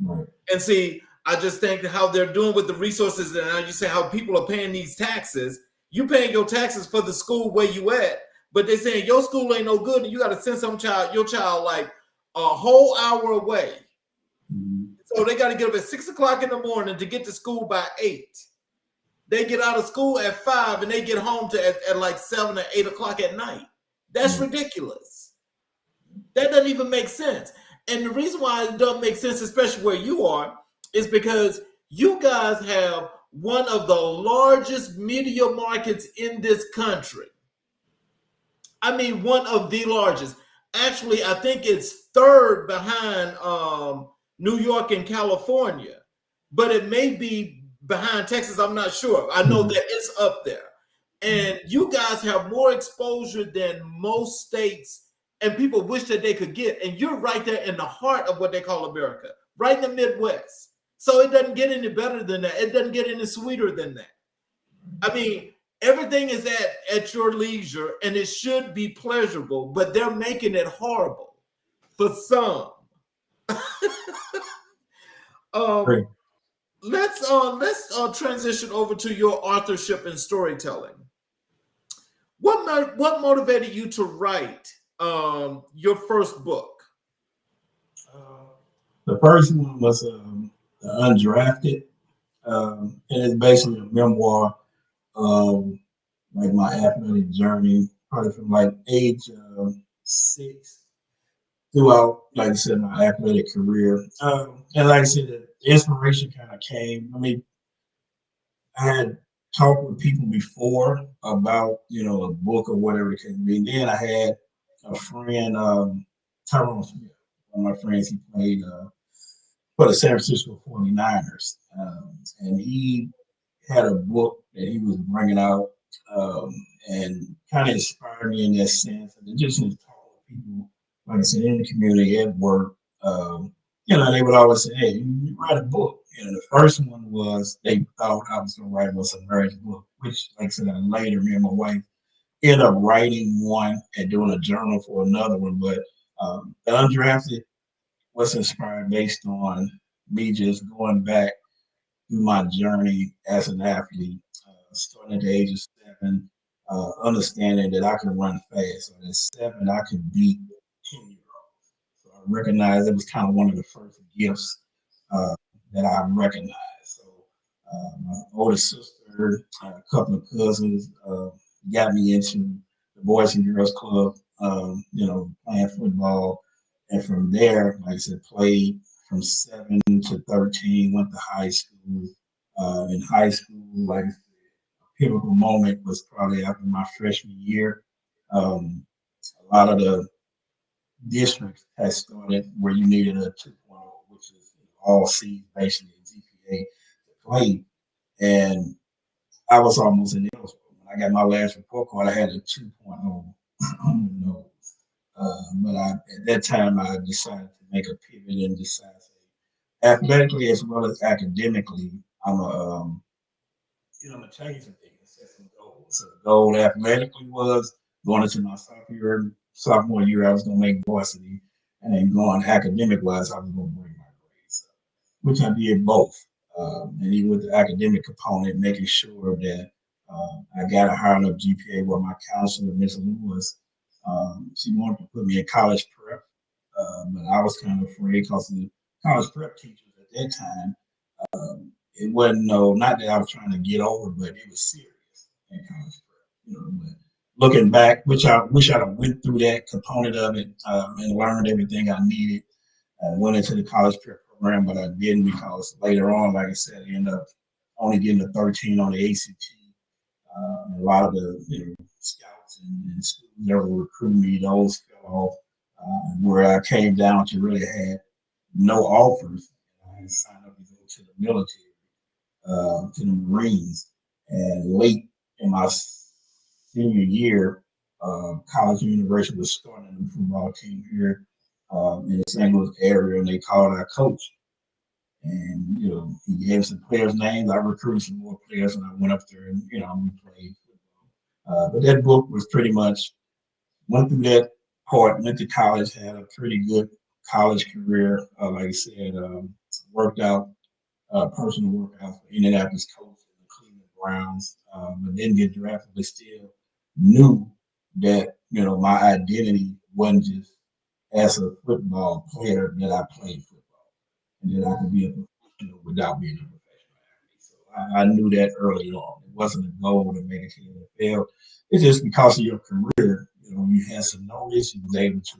Right. And see, I just think how they're doing with the resources, and how you say how people are paying these taxes. You paying your taxes for the school where you at, but they're saying your school ain't no good, and you got to send your child like a whole hour away. Mm-hmm. So they got to get up at 6 o'clock in the morning to get to school by 8. They get out of school at 5 and they get home at like 7 or 8 o'clock at night. That's ridiculous. That doesn't even make sense. And the reason why it doesn't make sense, especially where you are, is because you guys have one of the largest media markets in this country. I mean, one of the largest. Actually, I think it's third behind New York and California, but it may be behind Texas. I'm not sure. I know that it's up there. And you guys have more exposure than most states and people wish that they could get. And you're right there in the heart of what they call America, right in the Midwest. So it doesn't get any better than that. It doesn't get any sweeter than that. I mean, everything is at your leisure and it should be pleasurable, but they're making it horrible for some. Great. Let's transition over to your authorship and storytelling. What motivated you to write your first book? The first one was Undrafted, and it's basically a memoir of like my athletic journey, probably from like age 6 throughout, like I said, my athletic career. And like I said, the inspiration kind of came. I mean, I had talked with people before about, a book or whatever it could be. And then I had a friend, Tyrone Smith, one of my friends, he played for the San Francisco 49ers. And he had a book that he was bringing out and kind of inspired me in that sense. And just in talking with people, like I said, in the community, at work, they would always say, hey, you write a book. The first one was they thought I was going to write a marriage book, which, like I said, later, me and my wife ended up writing one and doing a journal for another one. But the Undrafted was inspired based on me just going back through my journey as an athlete, starting at the age of 7, understanding that I could run fast. So at 7, I could beat 10-year-olds. So I recognized it was kind of one of the first gifts that I recognized. So my older sister, a couple of cousins got me into the Boys and Girls Club, playing football. And from there, like I said, played from 7 to 13, went to high school. In high school, like I said, a pivotal moment was probably after my freshman year. A lot of the districts had started where you needed a 2.0, which is all C's basically GPA to play. And I was almost ineligible. When I got my last report card, I had a 2.0 on the nose. But at that time, I decided to make a pivot and decide, athletically as well as academically, I'm gonna change some things, set some goals. So the goal athletically was going into my sophomore year, I was gonna make varsity, and then going academic wise, I was gonna bring my grades up, which I did both. And even with the academic component, making sure that I got a high enough GPA where my counselor, Ms. Lewis, she wanted to put me in college prep, but I was kind of afraid because the college prep teachers at that time, it wasn't not that I was trying to get over, but it was serious in college prep. But looking back, which I wish I'd have went through that component of it and learned everything I needed. I went into the college prep program, but I didn't because later on, like I said, I ended up only getting a 13 on the ACT. A lot of the scouts and students that were recruiting me, those fell off. Where I came down to really had no offers. I signed up to go to the military, to the Marines, and late in my senior year, college and university was starting a new football team here in the St. Louis area, and they called our coach. And, he gave some players' names. I recruited some more players, and I went up there and, we played football. But that book was pretty much, went through that part, went to college, had a pretty good college career. Like I said, worked out personal workouts for Indianapolis Colts and the Cleveland Browns, but didn't get drafted, but still knew that, my identity wasn't just as a football player, that I played football and that I could be a professional without being a professional athlete. So I knew that early on. It wasn't a goal to make it to the NFL. It's just because of your career, you had some notice, you was able to,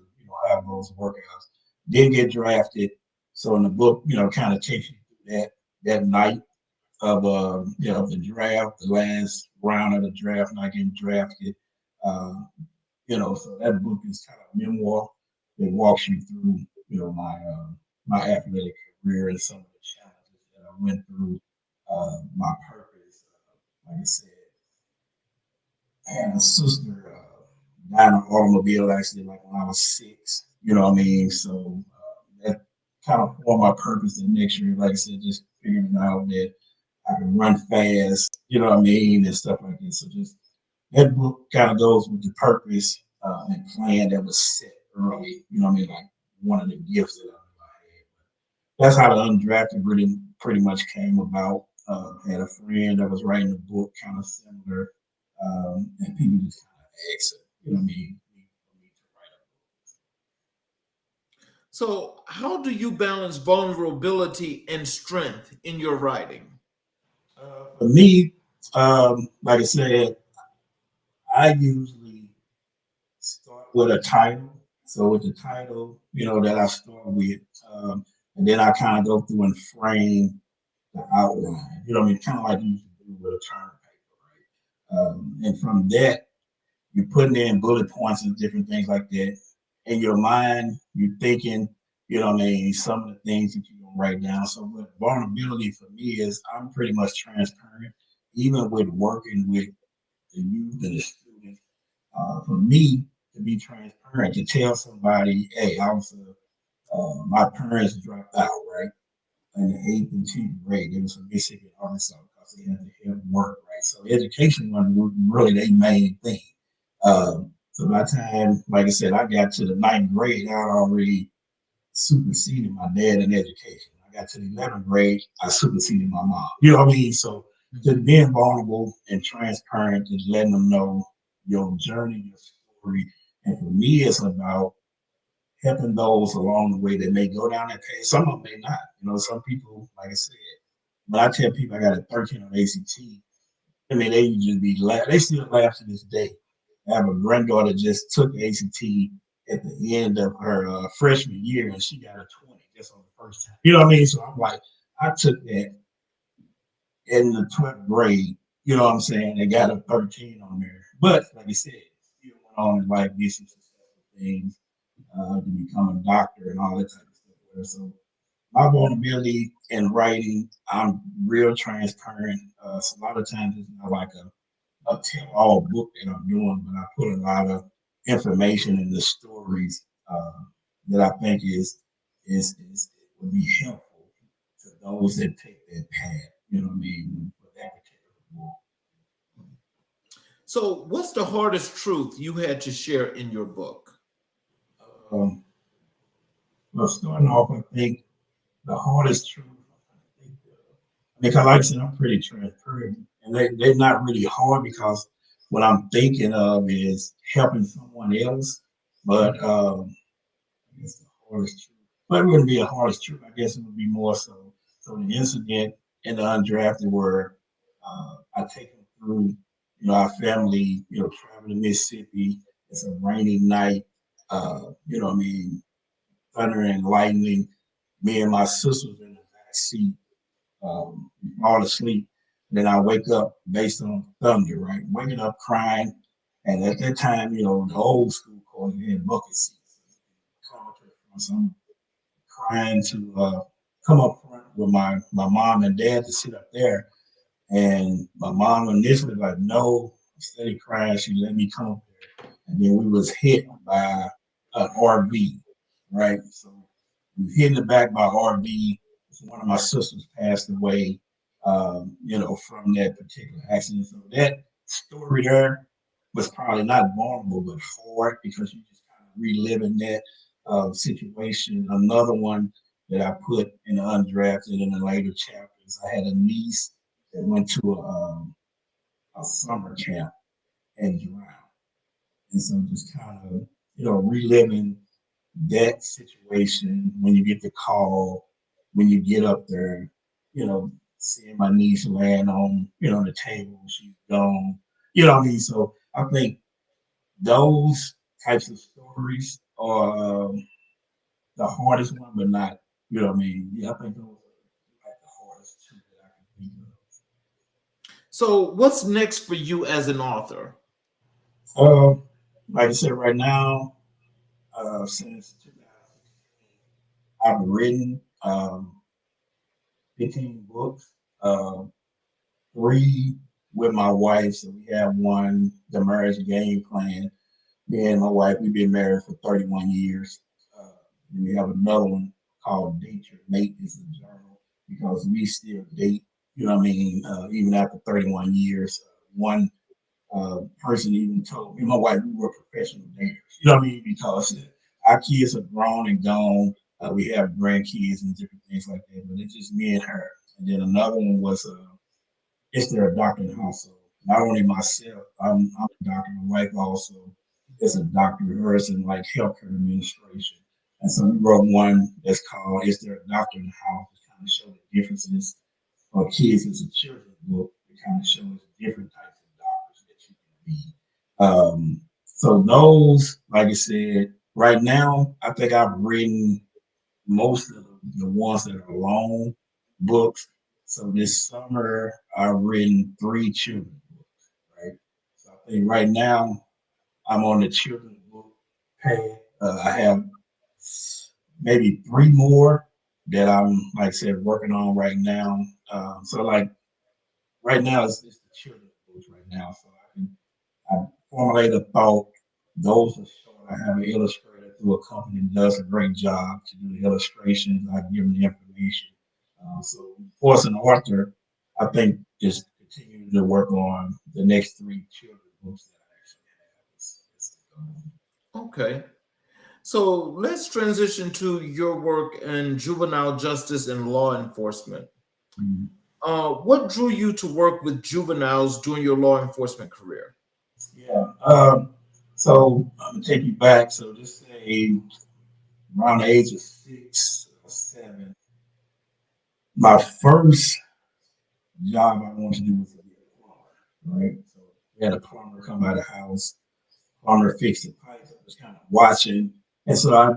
have those workouts. didn't get drafted. So in the book, kind of takes you through that night of the draft, the last round of the draft, not getting drafted. Uh, so that book is kind of a memoir that walks you through, my athletic career and some of the challenges that I went through, my purpose. Like I said, I had a sister die in an automobile accident like when I was 6. You know what I mean? So that kind of formed my purpose the next year. Like I said, just figuring out that I can run fast. You know what I mean, and stuff like that. So just that book kind of goes with the purpose and plan that was set early. You know what I mean? Like one of the gifts that I had. That's how the undrafted really pretty much came about. Had a friend that was writing a book kind of similar, and people just kind of asked, you know what I mean, for me to write So, how do you balance vulnerability and strength in your writing? a book. For me, like I said, I usually start with a title. So with the title, that I start with, and then I kind of go through and frame the outline. You know what I mean? Kind of like you used to do with a term paper, right? And from that, you're putting in bullet points and different things like that. In your mind, you're thinking, some of the things that you're gonna write down. So what vulnerability for me is I'm pretty much transparent, even with working with the youth and the students. For me to be transparent, to tell somebody, hey, my parents dropped out, right? In the 8th and 10th grade. They was from Mississippi and Arkansas because they had to help work, right? So education wasn't really their main thing. So by the time, like I said, I got to the 9th grade, I already superseded my dad in education. I got to the 11th grade, I superseded my mom. You know what I mean? So just being vulnerable and transparent, just letting them know your journey, your story. And for me, it's about helping those along the way that may go down that path. Some of them may not. Some people, like I said, when I tell people I got a 13 on ACT, I mean, they just be they still laugh to this day. I have a granddaughter just took ACT at the end of her freshman year, and she got a 20 just on the first time. You know what I mean? So I'm like, I took that in the 12th grade. You know what I'm saying? They got a 13 on there, but like I said, still went on in life, did some successful things, to become a doctor and all that type of stuff. So my vulnerability in writing, I'm real transparent. So a lot of times it's not like a tell-all book that I'm doing, but I put a lot of information in the stories that I think is would be helpful to those that take that path. You know what I mean? For that particular book. So, what's the hardest truth you had to share in your book? Um, well, starting off, I think the hardest truth. Because, like I said, I'm pretty transparent, and they're not really hard because what I'm thinking of is helping someone else. But I guess the hardest truth, but it wouldn't be a hardest truth. I guess it would be more so. So the incident in the undrafted where I take them through, our family, traveling to Mississippi. It's a rainy night. You know what I mean? Thunder and lightning. Me and my sisters in the back seat, fall asleep. Then I wake up based on thunder, right? Waking up crying. And at that time, the old school called it had bucket seats. So I'm crying to come up front with my mom and dad to sit up there. And my mom initially like, no, instead of crying, she let me come up there. And then we was hit by an RV, right? So we hit in the back by RV. One of my sisters passed away, from that particular accident. So that story there was probably not vulnerable, but hard because you just kind of reliving that situation. Another one that I put in the undrafted in the later chapters, I had a niece that went to a summer camp and drowned. And so just kind of, reliving that situation when you get the call, when you get up there, seeing my niece laying on, the table, she's gone. You know what I mean? So I think those types of stories are the hardest one, but not, you know what I mean? Yeah, I think those are like the hardest two that I can think So, what's next for you as an author? of. Like I said, right now, since 2016, I've written 15 books, um, three with my wife. So we have one, The Marriage Game Plan. Me and my wife, we've been married for 31 years. Uh, and we have another one called Date Your Mate. Is a journal because we still date, you know what I mean, even after 31 years. One person even told me, my wife, we were professional daters, you know what I mean, because our kids are grown and gone. We have grandkids and different things like that, but it's just me and her. And then another one was is there a doctor in the household? Not only myself, I'm a doctor. My wife also is a doctor, hers in like healthcare administration. And so we wrote one that's called "Is There a Doctor in the House?" to kind of show the differences for kids as a children's book. It kind of shows different types of doctors that you can be. So those, like I said, right now I think I've written most of the ones that are long books. So this summer I've written three children's books, right? So I think right now I'm on the children's book path. I have maybe three more that I'm, like I said, working on right now. So like right now it's the children's books right now. So I formulate a thought. Those are short. I have an illustrator through a company that does a great job to do the illustrations. I give them the information. So, for us, an author, I think just continue to work on the next three children's books that I actually have. Is the goal. Okay. So, let's transition to your work in juvenile justice and law enforcement. Mhm. What drew you to work with juveniles during your law enforcement career? Yeah. So I'm gonna take you back. So just say around the age of 6 or 7, my first job I wanted to do was to be a plumber, right? So we had a plumber come out of the house, plumber fixed the pipes. I was kind of watching, and so I,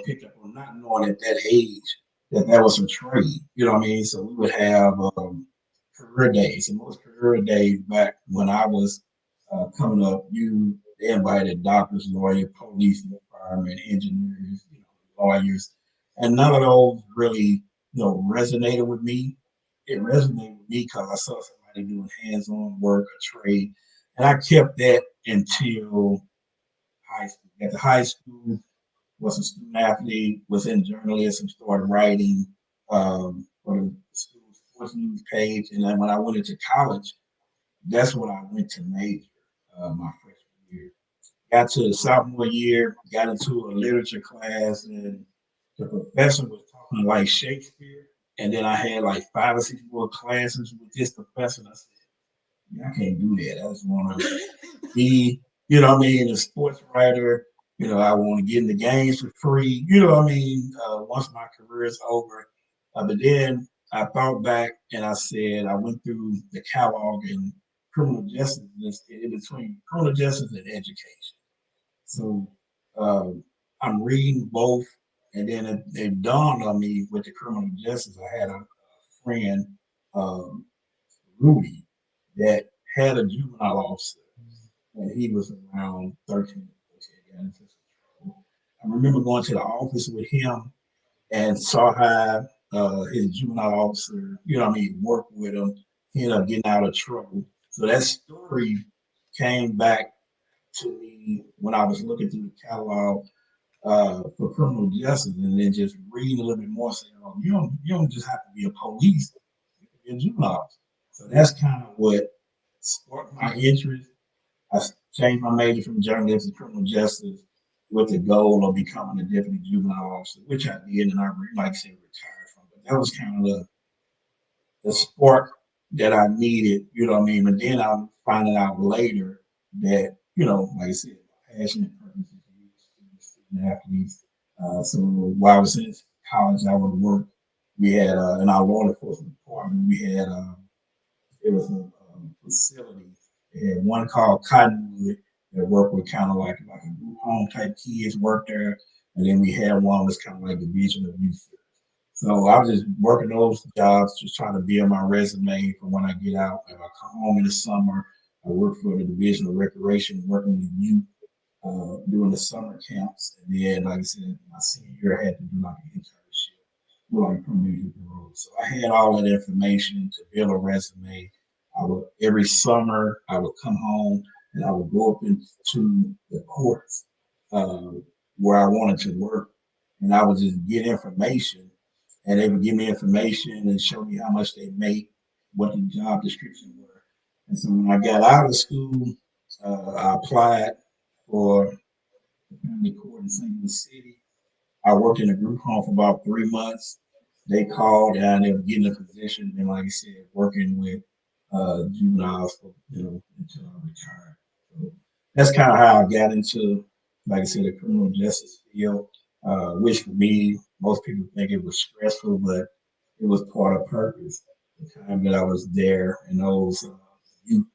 picked up on not knowing at that age that that was a trade. You know what I mean? So we would have career days, and most career days back when I was coming up, they invited doctors, lawyers, police, firemen, engineers, lawyers, and none of those really, resonated with me. It resonated with me because I saw somebody doing hands-on work, a trade, and I kept that until high school. At the high school, was a student athlete, was in journalism, started writing for the school sports news page, and then when I went into college, that's when I went to major my freshman year. Got to the sophomore year, got into a literature class, and the professor was talking like Shakespeare. And then I had like 5 or 6 more classes with this professor. And I said, "Yeah, I can't do that. I just want to be, a sports writer. I want to get in the games for free. You know what I mean? Once my career is over." But then I thought back and I said, I went through the catalog and criminal justice, in between criminal justice and education. So um, I'm reading both, and then it dawned on me with the criminal justice. I had a friend, um, Rudy, that had a juvenile officer, and he was around 13 or 14. Got into some trouble. I remember going to the office with him and saw how his juvenile officer, worked with him. He ended up getting out of trouble. So that story came back to me when I was looking through the catalog for criminal justice, and then just reading a little bit more, saying, "Oh, you don't just have to be a police; you can be a juvenile officer." So that's kind of what sparked my interest. I changed my major from journalism to criminal justice with the goal of becoming a deputy juvenile officer, which I did, and I, like I said, retired from. But that was kind of the spark that I needed, you know what I mean? But then I'm finding out later that, like I said, my passion and purpose is to use student athletes. So while I was in college, I would work. We had, in our law enforcement department, we had, it was a facility. They had one called Cottonwood that worked with kind of like a group home type kids work there. and then we had one that's kind of like Division of Youth. So I was just working those jobs, just trying to build my resume for when I get out. If I come home in the summer, I work for the Division of Recreation, working with youth doing the summer camps. And then, like I said, my senior year, I had to do like an internship, like promoted the role. So I had all that information to build a resume. I would every summer I would come home and I would go up into the courts uh, where I wanted to work, and I would just get information, and they would give me information and show me how much they make, what the job description were. And so when I got out of school, I applied for the family court in St. Louis City. I worked in a group home for about 3 months. They called and they were getting a position, and like I said, working with juveniles for until I retired. So that's kind of how I got into, like I said, the criminal justice field. Which for me, most people think it was stressful, but it was part of purpose. The time that I was there and those youth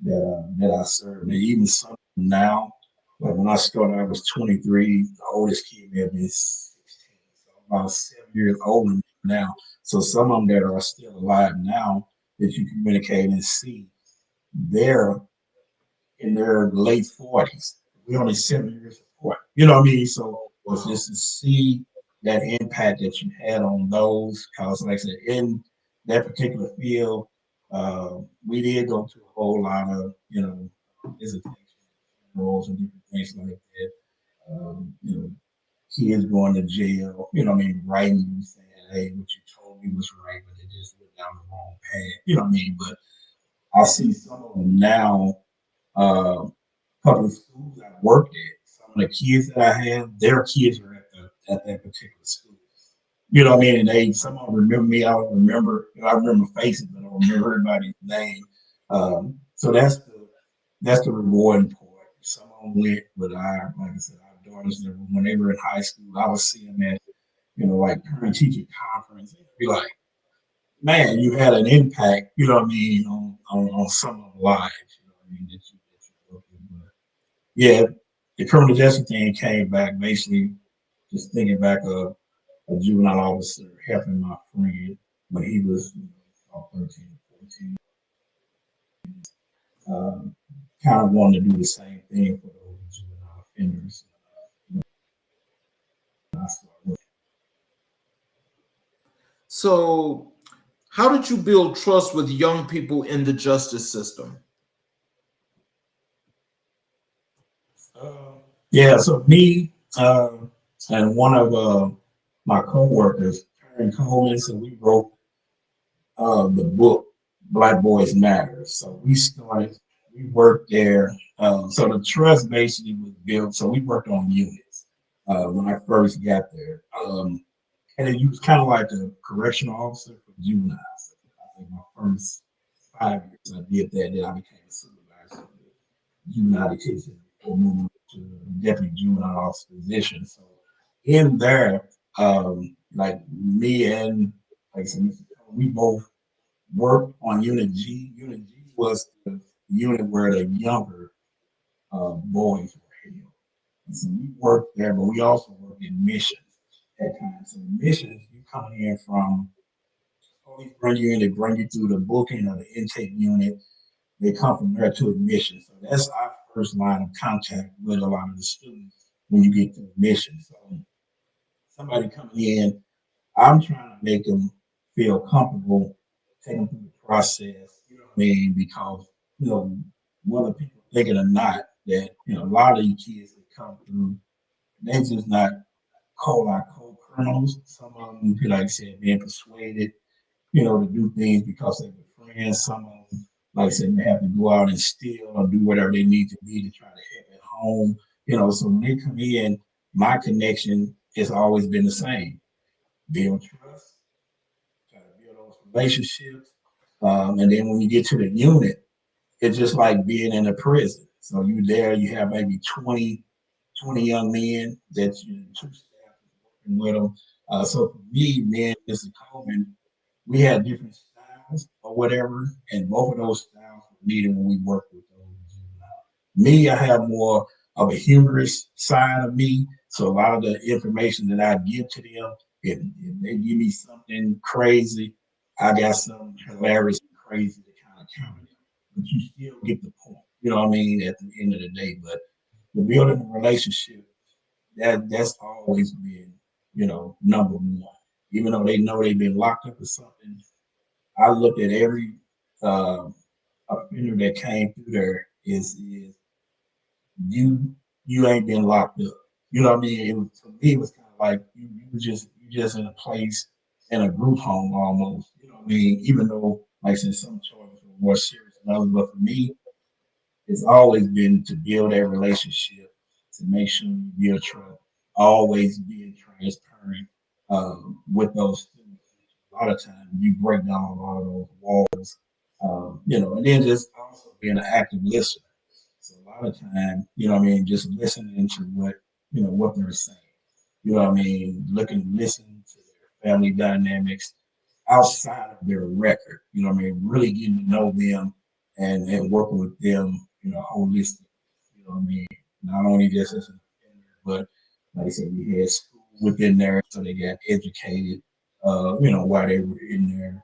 that I served, and even some now. Like when I started, I was 23. The oldest kid may have been 16, so about 7 years older now. So some of them that are still alive now that you communicate and see, they're in their late 40s. We only 7 years apart. You know what I mean? So it's just to see that impact that you had on those, because like I said, in that particular field, we did go through a whole lot of, visitation roles and different things like that. Kids going to jail, what I mean, writing you saying, hey, what you told me was right, but it just went down the wrong path. You know what I mean? But I see some of them now, couple of schools I worked at. Some of the kids that I have, their kids are at that particular school. You know what I mean? And some of them remember me. I don't remember. I remember faces, but I don't remember everybody's name. So that's the rewarding part. Some of them went with like I said, our daughters. When they were in high school, I would see them at like parent teacher conference. And be like, man, you had an impact. You know what I mean on some of the lives. You know what I mean that you worked with. But yeah, the criminal justice thing came back basically just thinking back of a juvenile officer helping my friend when he was 13 or 14. Um, kind of wanted to do the same thing for those juvenile offenders. I started So, how did you build trust with young people in the justice system? yeah, so me and one of my coworkers, Karen Coleman, so we wrote the book Black Boys Matter. So we worked there. So the trust basically was built. So we worked on units when I first got there. And it was kind of like a correctional officer for juveniles. I think my first 5 years I did that. Then I became a supervisor of the juvenile detention before moving to deputy juvenile officer position. So in there, like me and like I said, we both worked on Unit G. Unit G was the unit where the younger boys were held. And so we worked there, but we also worked in missions at times. So missions, you come in from police bring you in, they bring you through the booking or the intake unit. They come from there to admission. So that's our first line of contact with a lot of the students when you get to admission. So somebody coming in, I'm trying to make them feel comfortable, take them through the process, you know what I mean? Because, whether people think it or not, that, a lot of these kids that come through, they just not cold criminals. Some of them, like I said, being persuaded, to do things because they're friends. Some of them, like I said, may have to go out and steal or do whatever they need to be to try to help at home. So when they come in, my connection has always been the same. Build trust, try to build those relationships. And then when you get to the unit, it's just like being in a prison. So you there, you have maybe 20 young men that two staff is working with them. So for me and Mr. Coleman, we had different styles or whatever, and both of those styles were needed when we worked with those juveniles. Me, I have more of a humorous side of me, So a lot of the information that I give to them, if they give me something crazy, I got some hilarious and crazy to kind of counter them. But you still get the point. You know what I mean? At the end of the day, but the building a relationship, that's always been, number one. Even though they know they've been locked up or something, I look at every uh, offender that came through there is you you ain't been locked up. You know what I mean? It was, to me, it was kind of like you just in a place in a group home almost. You know what I mean? Even though, like I said, some charges were more serious than others, but for me, it's always been to build that relationship, to make sure you build trust, always being transparent with those students. A lot of times you break down a lot of those walls, and then just also being an active listener. So a lot of time, just listening to what they're saying. You know what I mean? Listening to their family dynamics outside of their record. You know what I mean? Really getting to know them and working with them, holistically. You know what I mean? Not only just as an offender, but like I said, we had school within there, so they got educated, while they were in there.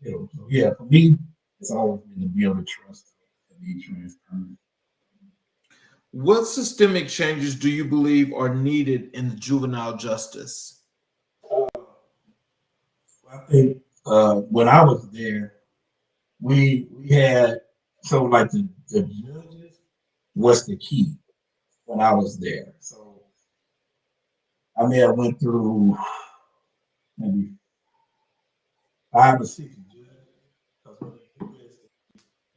So yeah, for me, it's always been to build a trust and be transparent. What systemic changes do you believe are needed in the juvenile justice? I think when I was there, we had so like the judges was the key when I was there. So I may have went through maybe 5 or 6 judges. 'Cause what they do is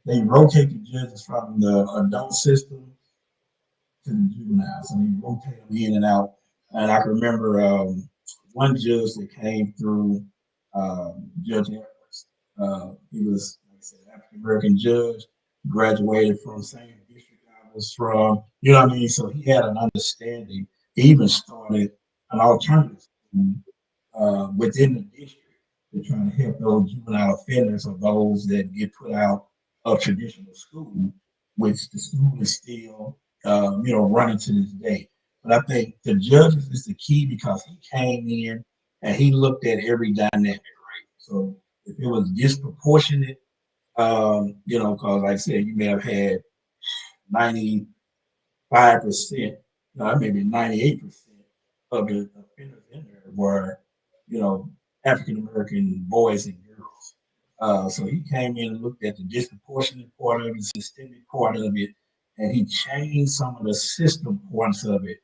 they rotate the judges from the adult system to the juvenile. So they rotate them in and out. And I can remember one judge that came through, Judge Edwards. He was, like I said, African American judge, graduated from the same district I was from. You know what I mean? So he had an understanding. He even started an alternative school within the district to try to help those juvenile offenders or those that get put out of traditional school, which the school is still, running to this day. But I think the judges is the key because he came in and he looked at every dynamic, right? So if it was disproportionate, because like I said, you may have had 95%, no, maybe 98% of the offenders in there were, you know, African American boys and girls. So he came in and looked at the disproportionate part of it, the systemic part of it, and he changed some of the system points of it,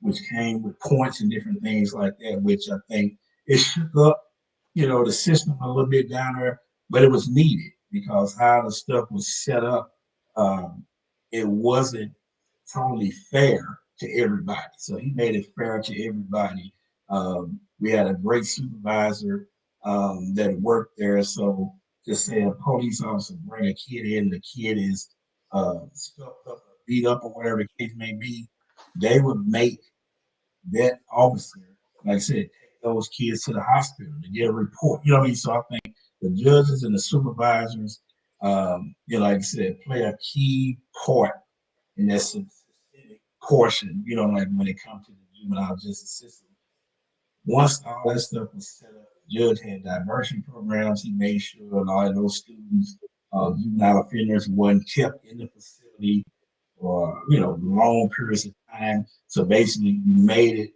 which came with points and different things like that, which I think it shook up, the system a little bit down there, but it was needed because how the stuff was set up, um, it wasn't totally fair to everybody. So he made it fair to everybody. We had a great supervisor that worked there. So just say a police officer bring a kid in, the kid is stuffed up, or beat up, or whatever the case may be, they would make that officer, like I said, take those kids to the hospital to get a report. You know what I mean? So I think the judges and the supervisors, like I said, play a key part in that systemic portion, like when it comes to the juvenile justice system. Once all that stuff was set up, the judge had diversion programs. He made sure a lot of those students, juvenile offenders, wasn't kept in the facility for long periods of time. So basically, you made it,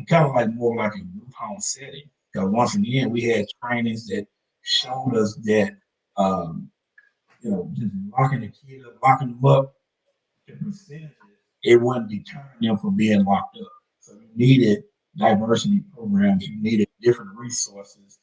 kind of like more like a group home setting. Because once again, we had trainings that showed us that, um, just locking the kid up, locking them up, the percentages, it wasn't deterring them from being locked up. So you needed diversity programs, you needed different resources.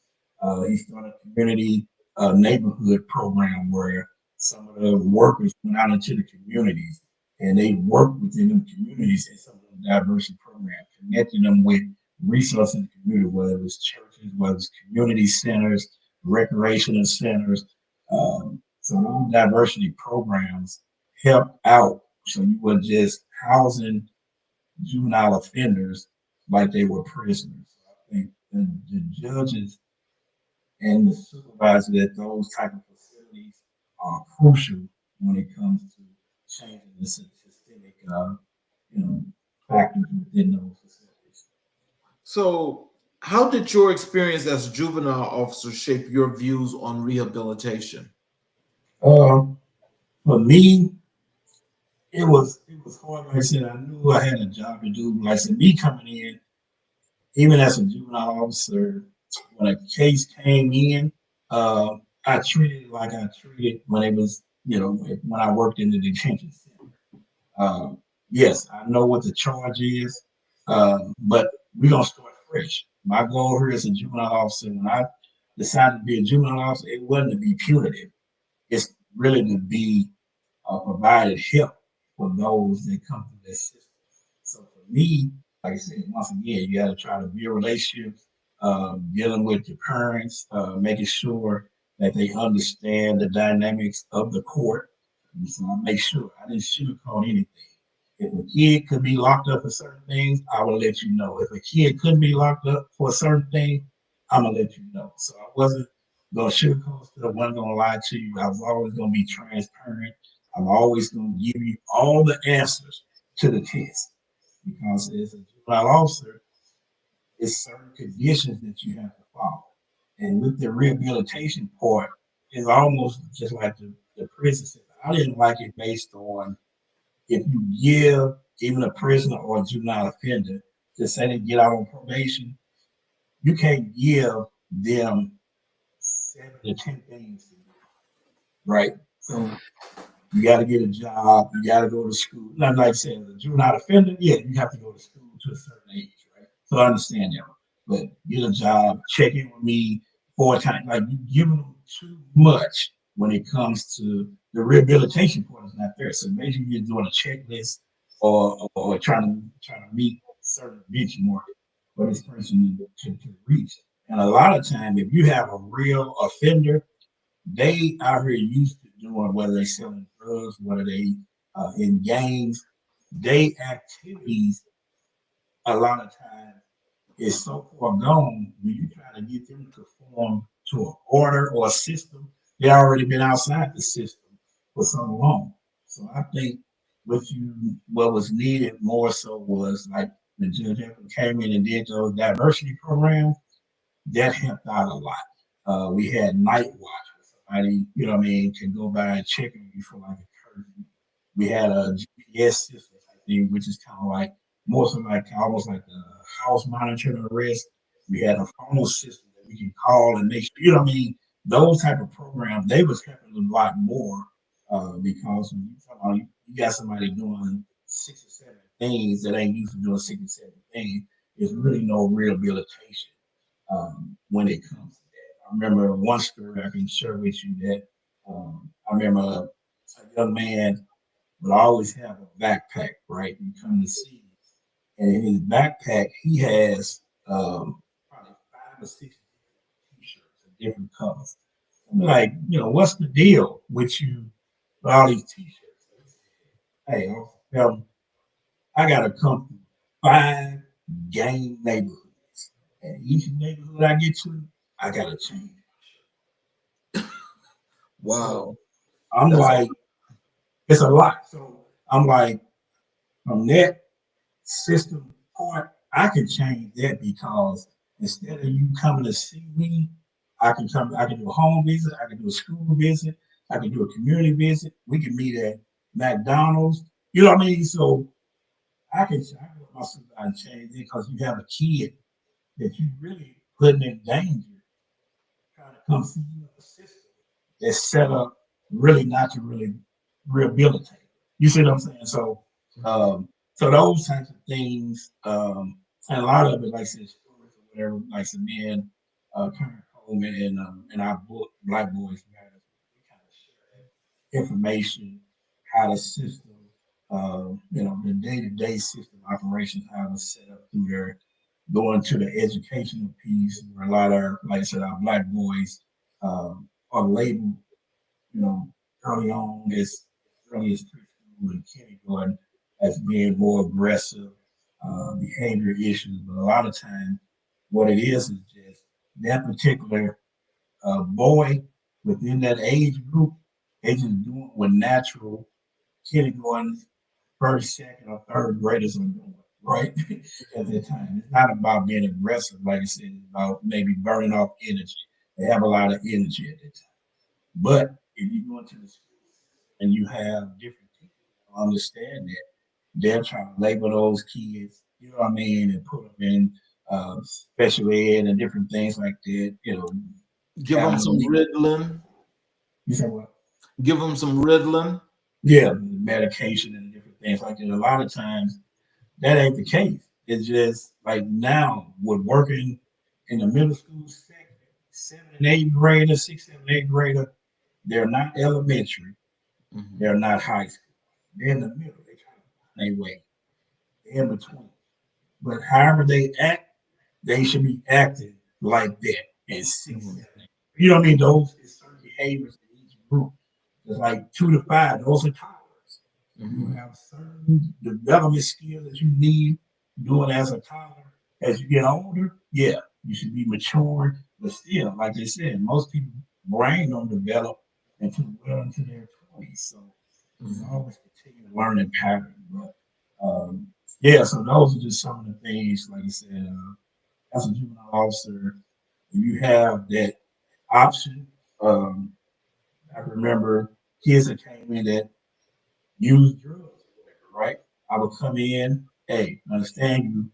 He started a community neighborhood program where some of the workers went out into the communities and they worked within the communities in some of the diversity programs, connecting them with resources in the community, whether it was churches, whether it was community centers, recreational centers. So those diversity programs help out so you were just housing juvenile offenders like they were prisoners. So I think the judges and the supervisors at those type of facilities are crucial when it comes to changing the systemic, you know, factors within those So, how did your experience as a juvenile officer shape your views on rehabilitation? Um, for me, it was hard. Like I said, I knew I had a job to do. Like I said, me coming in, even as a juvenile officer, when a case came in, uh, I treated it like I treated when it was, when I worked in the detention center. Um, yes, I know what the charge is, but we're gonna start fresh. My goal here as a juvenile officer, when I decided to be a juvenile officer, it wasn't to be punitive. It's really to be provided help for those that come through this system. So for me, like I said, once again, you got to try to build relationships, dealing with your parents, making sure that they understand the dynamics of the court. And so I make sure I didn't sugarcoat anything. If a kid could be locked up for certain things, I will let you know. If a kid couldn't be locked up for a certain thing, I'm gonna let you know. So I wasn't gonna sugarcoat stuff. I wasn't gonna lie to you. I was always gonna be transparent. I'm always gonna give you all the answers to the test because as a juvenile officer, it's certain conditions that you have to follow. And with the rehabilitation part, it's almost just like the prison system. I didn't like it based on if you give even a prisoner or a juvenile offender to say they get out on probation, you can't give them 7 to 10 things to do, right? So you got to get a job, you got to go to school. Not like saying a juvenile offender, yeah, you have to go to school to a certain age, right? So I understand that. But get a job, check in with me 4 times. Like you giving them too much when it comes to the rehabilitation part is not there. So maybe you're doing a checklist or trying to meet certain benchmark for this person to reach. And a lot of time, if you have a real offender, they out here used to doing whether they selling drugs, whether they in gangs, they activities a lot of times is so far gone when you try to get them to conform to an order or a system, they already been outside the system for so long. So I think what was needed more so was like the judge came in and did those diversity programs that helped out a lot. We had night watch where somebody, what I mean, can go by and check on you for like a curfew. We had a GPS system, I think, which is kind of like more so like almost like the house monitoring arrest. We had a phone system that we can call and make sure, what I mean, those type of programs, they was helping a lot more because when you got somebody doing 6 or 7 things that ain't used to doing 6 or 7 things, there's really no rehabilitation when it comes to that. I remember one story I can share with you that I remember a young man would always have a backpack, right? You come to see him. And in his backpack, he has probably 5 or 6 t-shirts of different colors. I'm like, what's the deal with you with all these t-shirts? Hey, I got to come through 5 gang neighborhoods. And each neighborhood I get to, I got to change. Wow, So I'm that's like, it's a lot. So I'm like, from that system part, I can change that because instead of you coming to see me, I can do a home visit, I can do a school visit, I can do a community visit. We can meet at McDonald's. You know what I mean? So I can let my supervisor change it because you have a kid that you really putting in danger trying to come see you in a system that's set up really not to really rehabilitate. You see what I'm saying? So those types of things, and a lot of it, like I said, stories or whatever, like some men, Karen Coleman and our book, Black Boys Matter, we kind of share that information, how the system, the day-to-day system operations, how it's set up through there, going to the educational piece, where a lot of, like I said, our Black boys are labeled, you know, early on as early as preschool and kindergarten as being more aggressive behavior issues. But a lot of times, what it is just that particular boy within that age group, they just doing what natural kindergarten, first, second, or third graders are doing. right? At that time, it's not about being aggressive, like I said, it's about maybe burning off energy. They have a lot of energy at that time. But if you go into the school and you have different people understand that they're trying to label those kids, you know what I mean, and put them in special ed and different things like that, Give have them them some Ritalin. you say what? Give them some Ritalin. Yeah, medication and different things like that. A lot of times that ain't the case. It's just like now with working in the middle school sector, 7 and 8 grader, 6, 7, 8 grader, they're not elementary, Mhm. they're not high school. They're in the middle. They try to find their way. They're in between. But however they act, they should be acting like that in six, Mhm. 7, 8. You know what I mean? Those is certain behaviors in each group. It's like 2 to 5. Those are toddlers. You Mhm. have certain development skills that you need doing as a toddler. As you get older, yeah, you should be matured. But still, like I said, most people brain don't develop until well into their 20s. So it's Mhm. always continuing learning pattern. But yeah, so those are just some of the things, like I said, as a juvenile officer, if you have that option, um, I remember kids that came in that used drugs or whatever, right? I would come in, hey, understand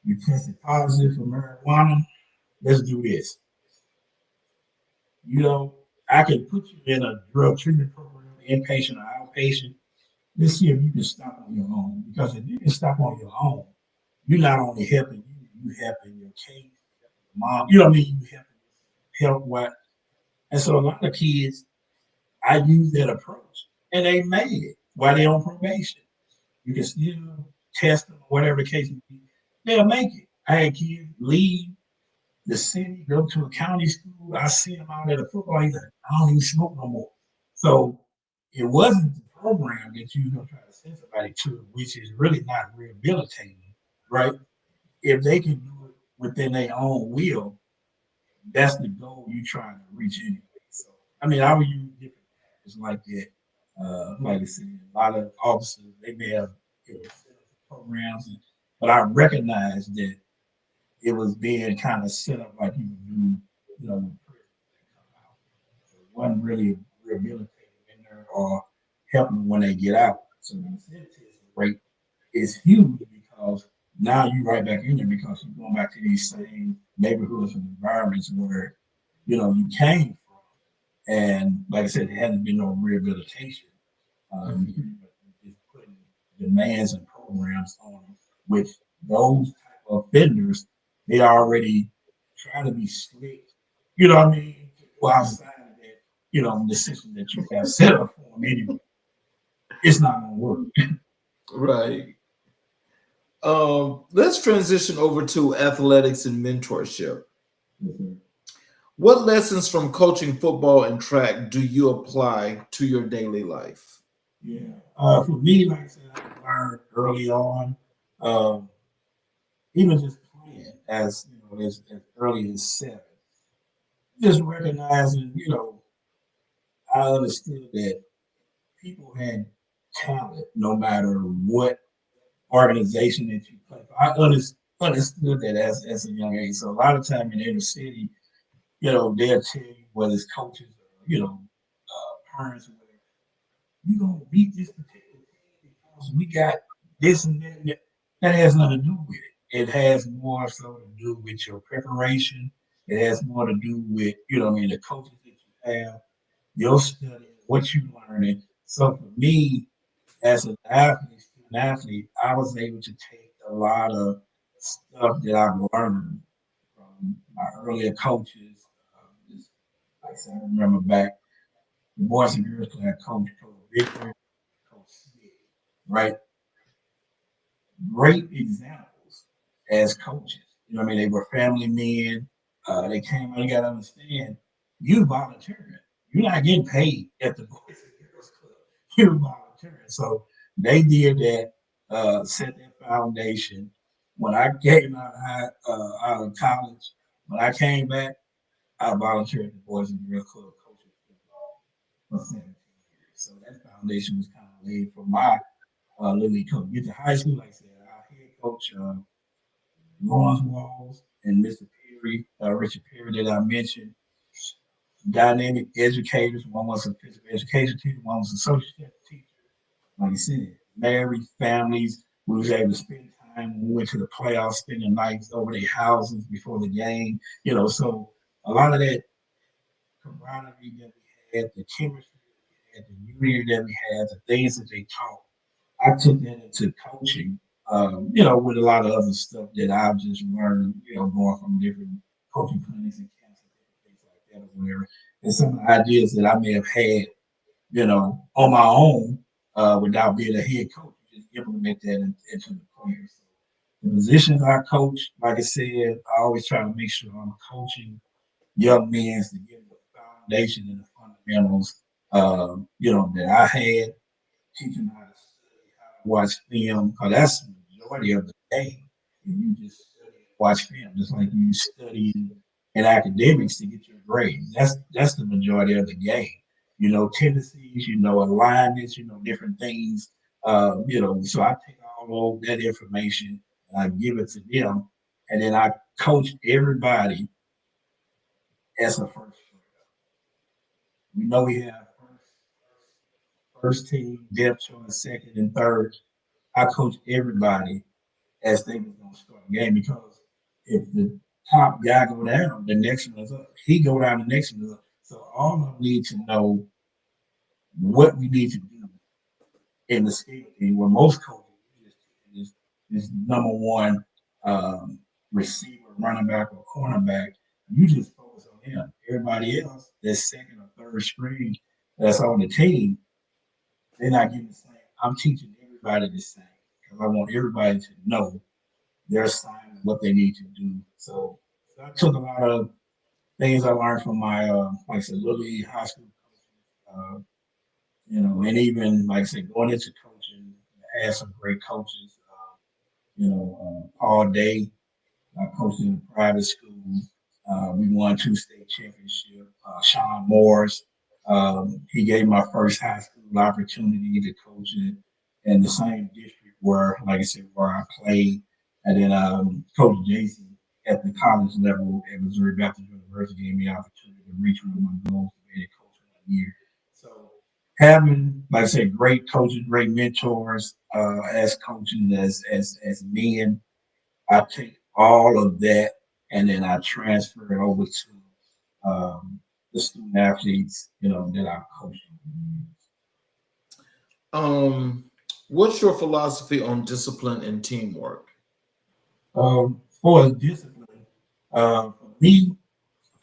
you tested positive for marijuana, let's do this. You know, I can put you in a drug treatment program, inpatient or outpatient. Let's see if you can stop on your own. Because if you can stop on your own, you're not only helping you helping your case, your mom, you know what I mean? You helping help what. And so a lot of kids, I use that approach and they made it while they're on probation. You can still test them, whatever the case may be. They'll make it. I had kids leave the city, go to a county school. I see them out at a football. He's like, I don't even smoke no more. So it wasn't the program that you gonna try to send somebody to, which is really not rehabilitating, right? If they can do it within their own will, that's the goal you trying to reach anyway. So I mean, I would use different tactics like that. Like I said, a lot of officers they may have programs, but I recognize that it was being kind of set up like you would do, when prisoners come out. So it wasn't really rehabilitating in there or helping when they get out. So the recidivism rate is huge because now you right back in there because you're going back to these same neighborhoods and environments where you came from. And like I said, there hasn't been no rehabilitation. Mhm. Just putting demands and programs on them, which those type of offenders, they already try to be slick. You know what I mean? To go outside of that, the system that you have set up for them anyway. It's not going to work. Right. Let's transition over to athletics and mentorship. What lessons from coaching football and track do you apply to your daily life? Yeah. For me, like I said, I learned early on, um, even just playing as early as 7, just recognizing, I understood that people had talent no matter what organization that you play for. Understood that as a young age. So a lot of time in the inner city, they'll tell you whether it's coaches or parents or whatever, you gonna beat this particular team because we got this and that. And that. That has nothing to do with it. It has more so to do with your preparation. It has more to do with the coaches that you have, your study, what you learning. So for me, as an athlete, student athlete, I was able to take a lot of stuff that I've learned from my earlier coaches. Like I said, I remember back the Boys and Girls Club Coach Victor, Coach Smith, right? Great examples as coaches. You know what I mean? They were family men. They came out, you got to understand, you volunteering. You're not getting paid at the Boys and Girls Club. You're volunteering. So they did that, set that foundation. When I came out of college, when I came back, I volunteered at the Boys and Girls Club coaching football for 17 years. So that foundation was kind of laid for my little league coach. Get to high school, like I said, our head Coach Lawrence Walls and Mr. Perry, Richard Perry that I mentioned. Dynamic educators. One was a physical education teacher, one was a social studies teacher. Like I said, married families. We was able to spend time when we went to the playoffs, spending nights over their houses before the game. So a lot of that camaraderie that we had, the chemistry that we had, the unity that we had, the things that they taught. I took that into coaching, with a lot of other stuff that I've just learned, going from different coaching clinics and camps and different things like that or whatever. And some of the ideas that I may have had, on my own, without being a head coach, you just implement that into the players. So the positions I coach, like I said, I always try to make sure I'm coaching young men to give them the foundation and the fundamentals, that I had, teaching them how to study, how to watch film, because that's the majority of the game. If you just study and watch film, just like you study in academics to get your grades. That's the majority of the game. Tendencies, alignments, different things. So I take all of that information and I give it to them, and then I coach everybody as a first. We know we have first team, depth chart, second and third. I coach everybody as they was gonna start the game because if the top guy go down, the next one is up. He go down, the next one is up. So all of them need to know what we need to do in the scheme team. Where most coaches is number one receiver, running back, or cornerback. You just focus on him. Everybody else, that's second or third string, that's on the team, they're not getting the same. I'm teaching everybody the same because I want everybody to know their assignment, what they need to do. So I took a lot of things I learned from my, like I said, Little League high school coaches, and even, like I said, going into coaching, I had some great coaches, Paul Day. I coached in a private school. We won 2 state championships. Sean Morris, he gave my first high school opportunity to coach in the same district where, like I said, where I played. And then Coach Jason at the college level at Missouri Baptist University gave me the opportunity to reach one of my goals to be a coach for 1 year. So having, like I said, great coaches, great mentors as coaches, as men, I take all of that and then I transfer it over to the student athletes, that I coach. Um, what's your philosophy on discipline and teamwork? For discipline, for me,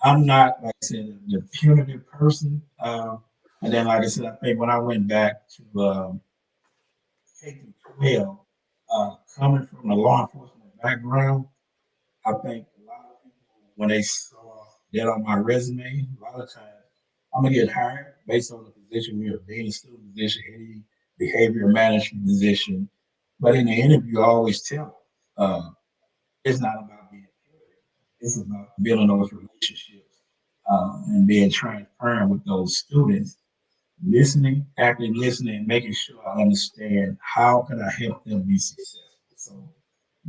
I'm not, like I said, the punitive person. And then, like I said, I think when I went back to K through 12, coming from a law enforcement background, I think a lot of people, when they saw that on my resume, a lot of times I'm gonna get hired based on the position we are being a student position, any behavior management position. But in the interview, I always tell them, it's not about being pure. It's about building those relationships and being transparent with those students, listening, actively listening, and making sure I understand how can I help them be successful. So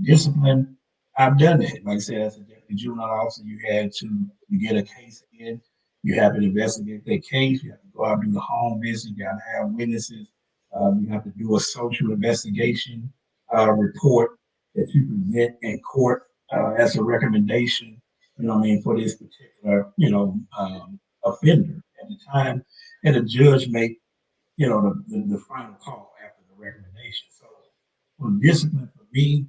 discipline, I've done that. Like I said, as a deputy juvenile officer, you get a case in, you have to investigate that case, you have to go out and do the home visit, you got to have witnesses, you have to do a social investigation report that you present in court as a recommendation, for this particular, offender at the time, and the judge make, the final call after the recommendation. So, for discipline for me,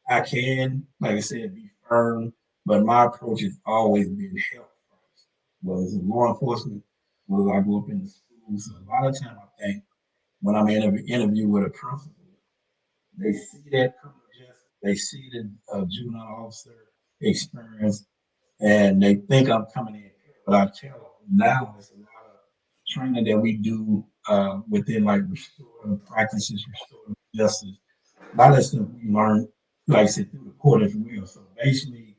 I can, like I said, be firm, but my approach has always been help first. Whether it's in law enforcement, whether I go up in the schools, so a lot of time I think when I'm in an interview with a principal, they see that criminal justice, they see the juvenile officer experience, and they think I'm coming in. But I tell them now there's a lot of training that we do within like restorative practices, restorative justice. A lot of stuff we learn, like I said, through the court as well. So basically,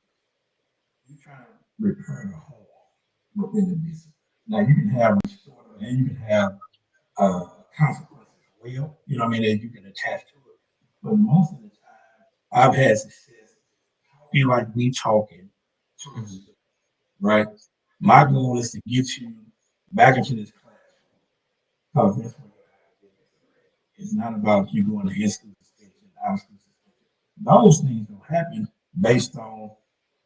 you try to repair the harm within the discipline. Now you can have restorative and you can have consequences as well. You know what I mean? That you can attach to it. But most of the time, I've had success. Feel like we talking to the Mhm. student, right? My Mhm. goal is to get you back into this classroom because that's where your academics are at. It's not about you going to in-school suspension, out-of-school suspension. Those things don't happen based on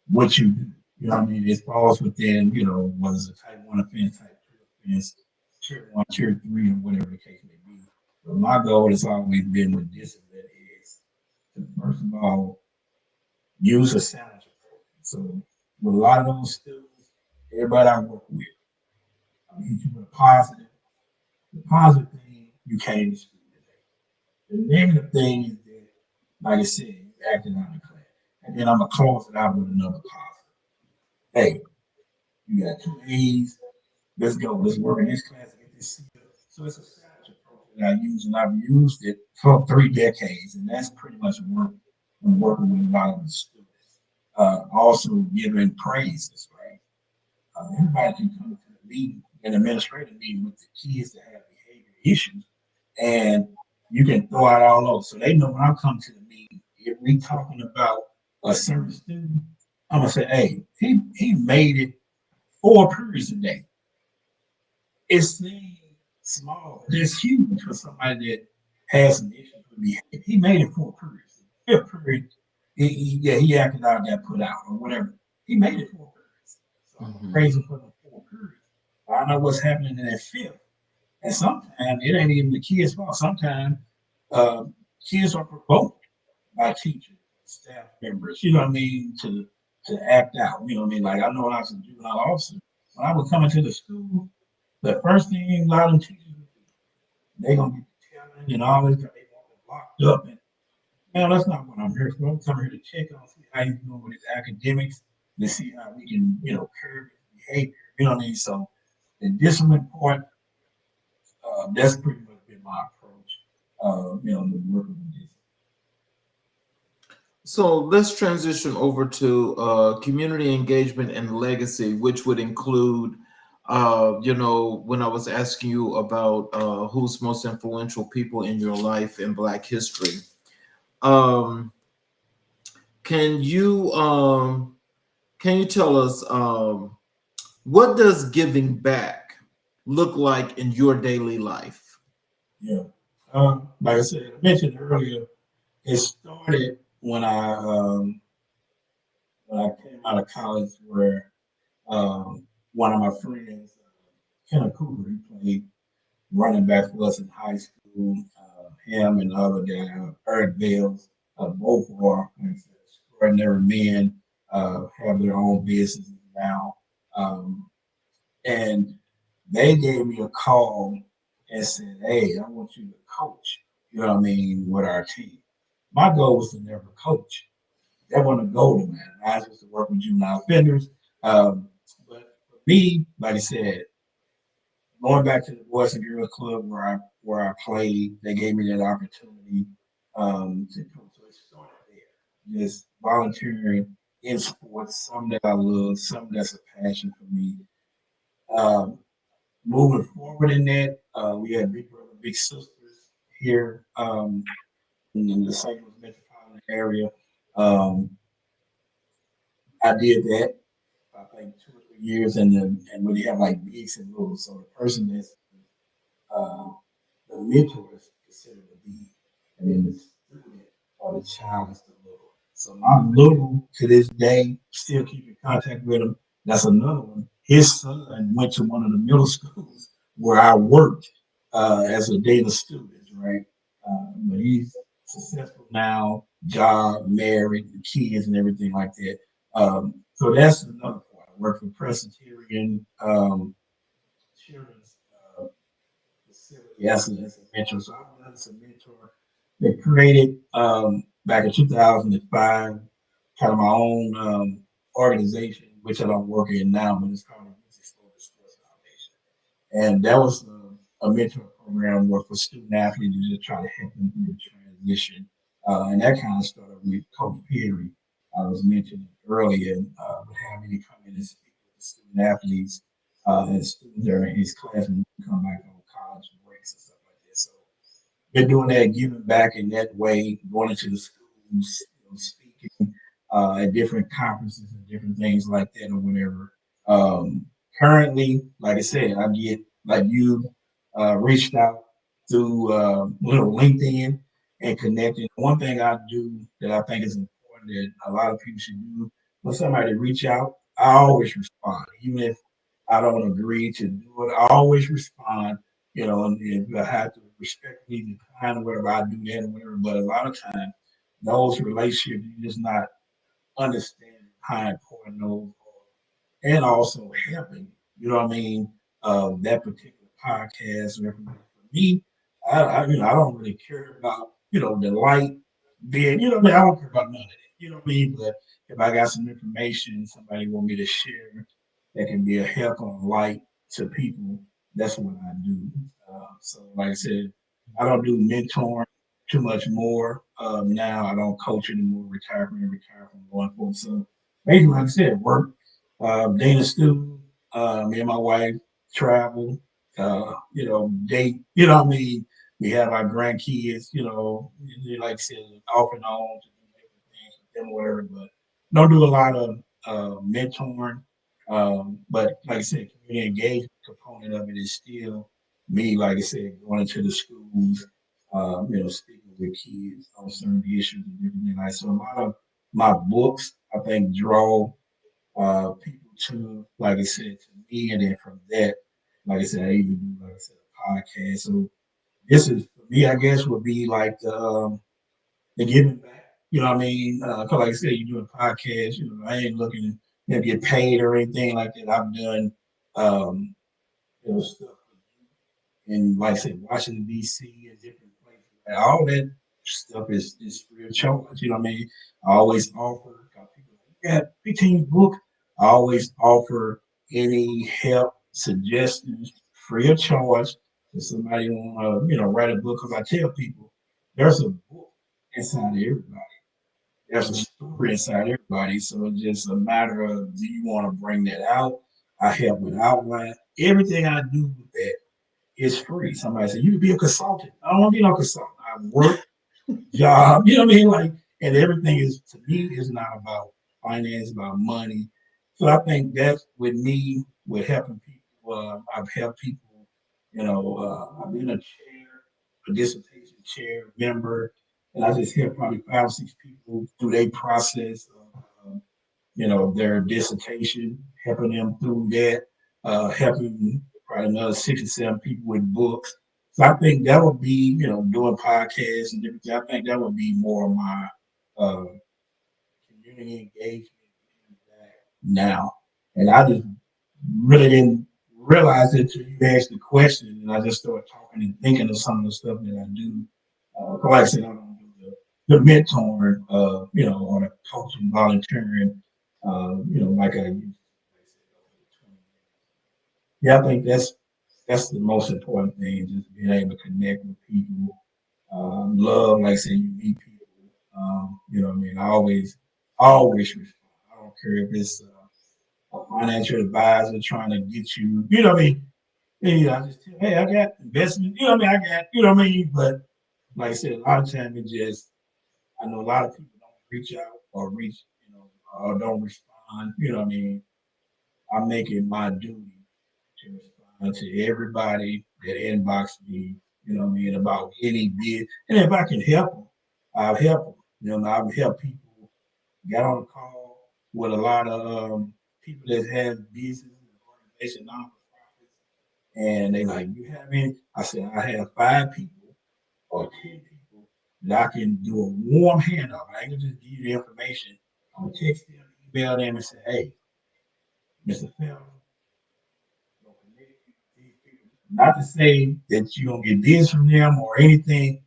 what you do. You know what I mean? It falls within, what is it, type 1 offense, type 2 offense, tier 1, tier 3, or whatever the case may be. But my goal has always been with discipline is to, first of all, use a challenge approach. So with a lot of those students, everybody I work with, I hit you with a positive. The positive thing, you came to school today. The negative thing is that, like I said, you acted out in class. And then I'm going to close it out with another positive. Hey, you got 2 A's. Let's go. Let's work in this class to get this C. So it's a challenge approach that I use, and I've used it for 3 decades, and that's pretty much worked when working with a lot of the students. Also giving praises, right? Everybody can come to the meeting, an administrative meeting with the kids that have behavior issues, and you can throw out all those. So they know when I come to the meeting, if we talking about a certain student, I'm gonna say, hey, he made it 4 periods a day. It seems small, but it's huge for somebody that has some issues with behavior. He made it 4 periods. Fifth period, he acted out, got put out or whatever. He made it 4 periods. So I'm gonna Mhm. praise him for the 4 periods. I know what's happening in that fifth. And sometimes it ain't even the kids' fault. Sometimes uh, kids are provoked by teachers, staff members, you know what I mean, to act out. You know what I mean? Like I know when I was a juvenile officer, when I would come into the school, the first thing a lot of teachers would do, they gonna get the talent and all this, they want them locked up. And man, that's not what I'm here for. I'm coming here to check on, see how he's doing with his academics, to see how we can, curb his behavior. You know what I mean? So the discipline part, that's pretty much been my approach. To working with this. So let's transition over to community engagement and legacy, which would include, when I was asking you about who's most influential people in your life in Black history. Um, can you tell us what does giving back look like in your daily life? Yeah. Like I said, I mentioned earlier, it started when I came out of college, where one of my friends, Kenneth Cooper, he played running back for us in high school. Him and the other guy, Eric Bales, both are extraordinary men, have their own businesses now. Um, and they gave me a call and said, "Hey, I want you to coach." You know what I mean, with our team. My goal was to never coach. That wasn't a goal of mine. I was to work with juvenile offenders. But for me, like I said, going back to the Boys and Girls Club where I played, they gave me that opportunity to coach. So it started there, just volunteering in sports, something that I love, something that's a passion for me. Um, Moving forward in that, we had Big Brother, Big Sisters here in the St. Louis metropolitan area. Um, I did that I think 2 or 3 years, and when you have like bigs and littles, so the person that's uh, the mentor is considered the big, and then the student or the child is the little. So my little to this day still keep in contact with him. That's another one. His son went to one of the middle schools where I worked as a data student, right? But he's successful now, job, married, kids, and everything like that. So that's another part. I work for Presbyterian Children's facility as a mentor. So I've done as a mentor. They created back in 2005 kind of my own organization, which I don't work in now, but it's called the Youth Exposure Sports Foundation. And that was a mentor program where for student athletes to just try to help them through the transition. And that kind of started with Coach Perry. I was mentioning earlier, with having me come in and speak with the student athletes and students that are in his class and come back on college breaks and stuff like that. So been doing that, giving back in that way, going into the schools, speaking at different conferences and different things like that or whatever. Currently, like I said, I get like you reached out through LinkedIn and connecting. One thing I do that I think is important that a lot of people should do when somebody reach out, I always respond, even if I don't agree to do it. I always respond, and if I have to respectfully decline or whatever, I do that or whatever. But a lot of times, those relationships, you just not understand how important those are, and also helping. You know what I mean? That particular podcast or everything. For me, I don't really care about the light being. You know what I mean? I don't care about none of that. You know what I mean? But if I got some information somebody want me to share that can be a help on light to people, that's what I do. So, like I said, I don't do mentoring too much more. Now I don't coach anymore. Retire from going forward. So basically, like I said, work, being a student, me and my wife travel, date. You know what I mean? We have our grandkids. Like I said, off and on to do different things with them, or whatever. But don't do a lot of mentoring. But like I said, community engagement component of it is still me. Like I said, going into the schools, speaking with kids on certain issues and different things. So a lot of my books, I think, draw people to, like I said, to me, and then from that, like I said, I even do, like I said, a podcast. So this is for me, I guess, would be like the giving back. You know what I mean? 'Cause like I said, you do a podcast. I ain't looking to get paid or anything like that. I've done um, stuff in, like I said, Washington D.C. and different places. Like, all that stuff is free of charge. You know what I mean? I always offer. Got people like, you got 15 book. I always offer any help, suggestions, free of charge. If somebody want to, write a book, because I tell people there's a book inside of everybody. There's a story inside everybody. So it's just a matter of, do you want to bring that out? I help with outline. Everything I do with that is free. Somebody said, you could be a consultant. I don't want to be no consultant. I work, job, you know what I mean? Like, and everything is, to me, is not about finance, about money. So I think that's with me, with helping people. I've helped people, I've been a dissertation chair member, and I just helped probably 5 or 6 people through their process of, their dissertation, helping them through that, helping probably another 6 or 7 people with books. So I think that would be, doing podcasts and different things. I think that would be more of my uh, community engagement now. And I just really didn't realize it until you asked the question, and I just started talking and thinking of some of the stuff that I do. Like I said, I don't do the mentoring, or the coaching, volunteering, like I used to. Yeah, I think that's the most important thing, just being able to connect with people. Love, like I said, you meet people. You know what I mean? I always respond. I don't care if it's a financial advisor trying to get you, you know what I mean? Yeah, I just tell, hey, I got investment, you know what I mean? I got, you know what I mean? But like I said, a lot of times it just, I know a lot of people don't reach out or or don't respond, you know what I mean? I make it my duty to respond to everybody that inbox me, you know what I mean, about any bid. And if I can help them, I'll help them. I've helped people, got on a call with a lot of people that have businesses and organizations, non-profits, and they like, you have any? I said, I have 5 people or 10 people that I can do a warm handoff. I can just give you the information. I'm gonna text them, email them, and say, hey, Mr. Felton, not to say that you're gonna get this from them or anything,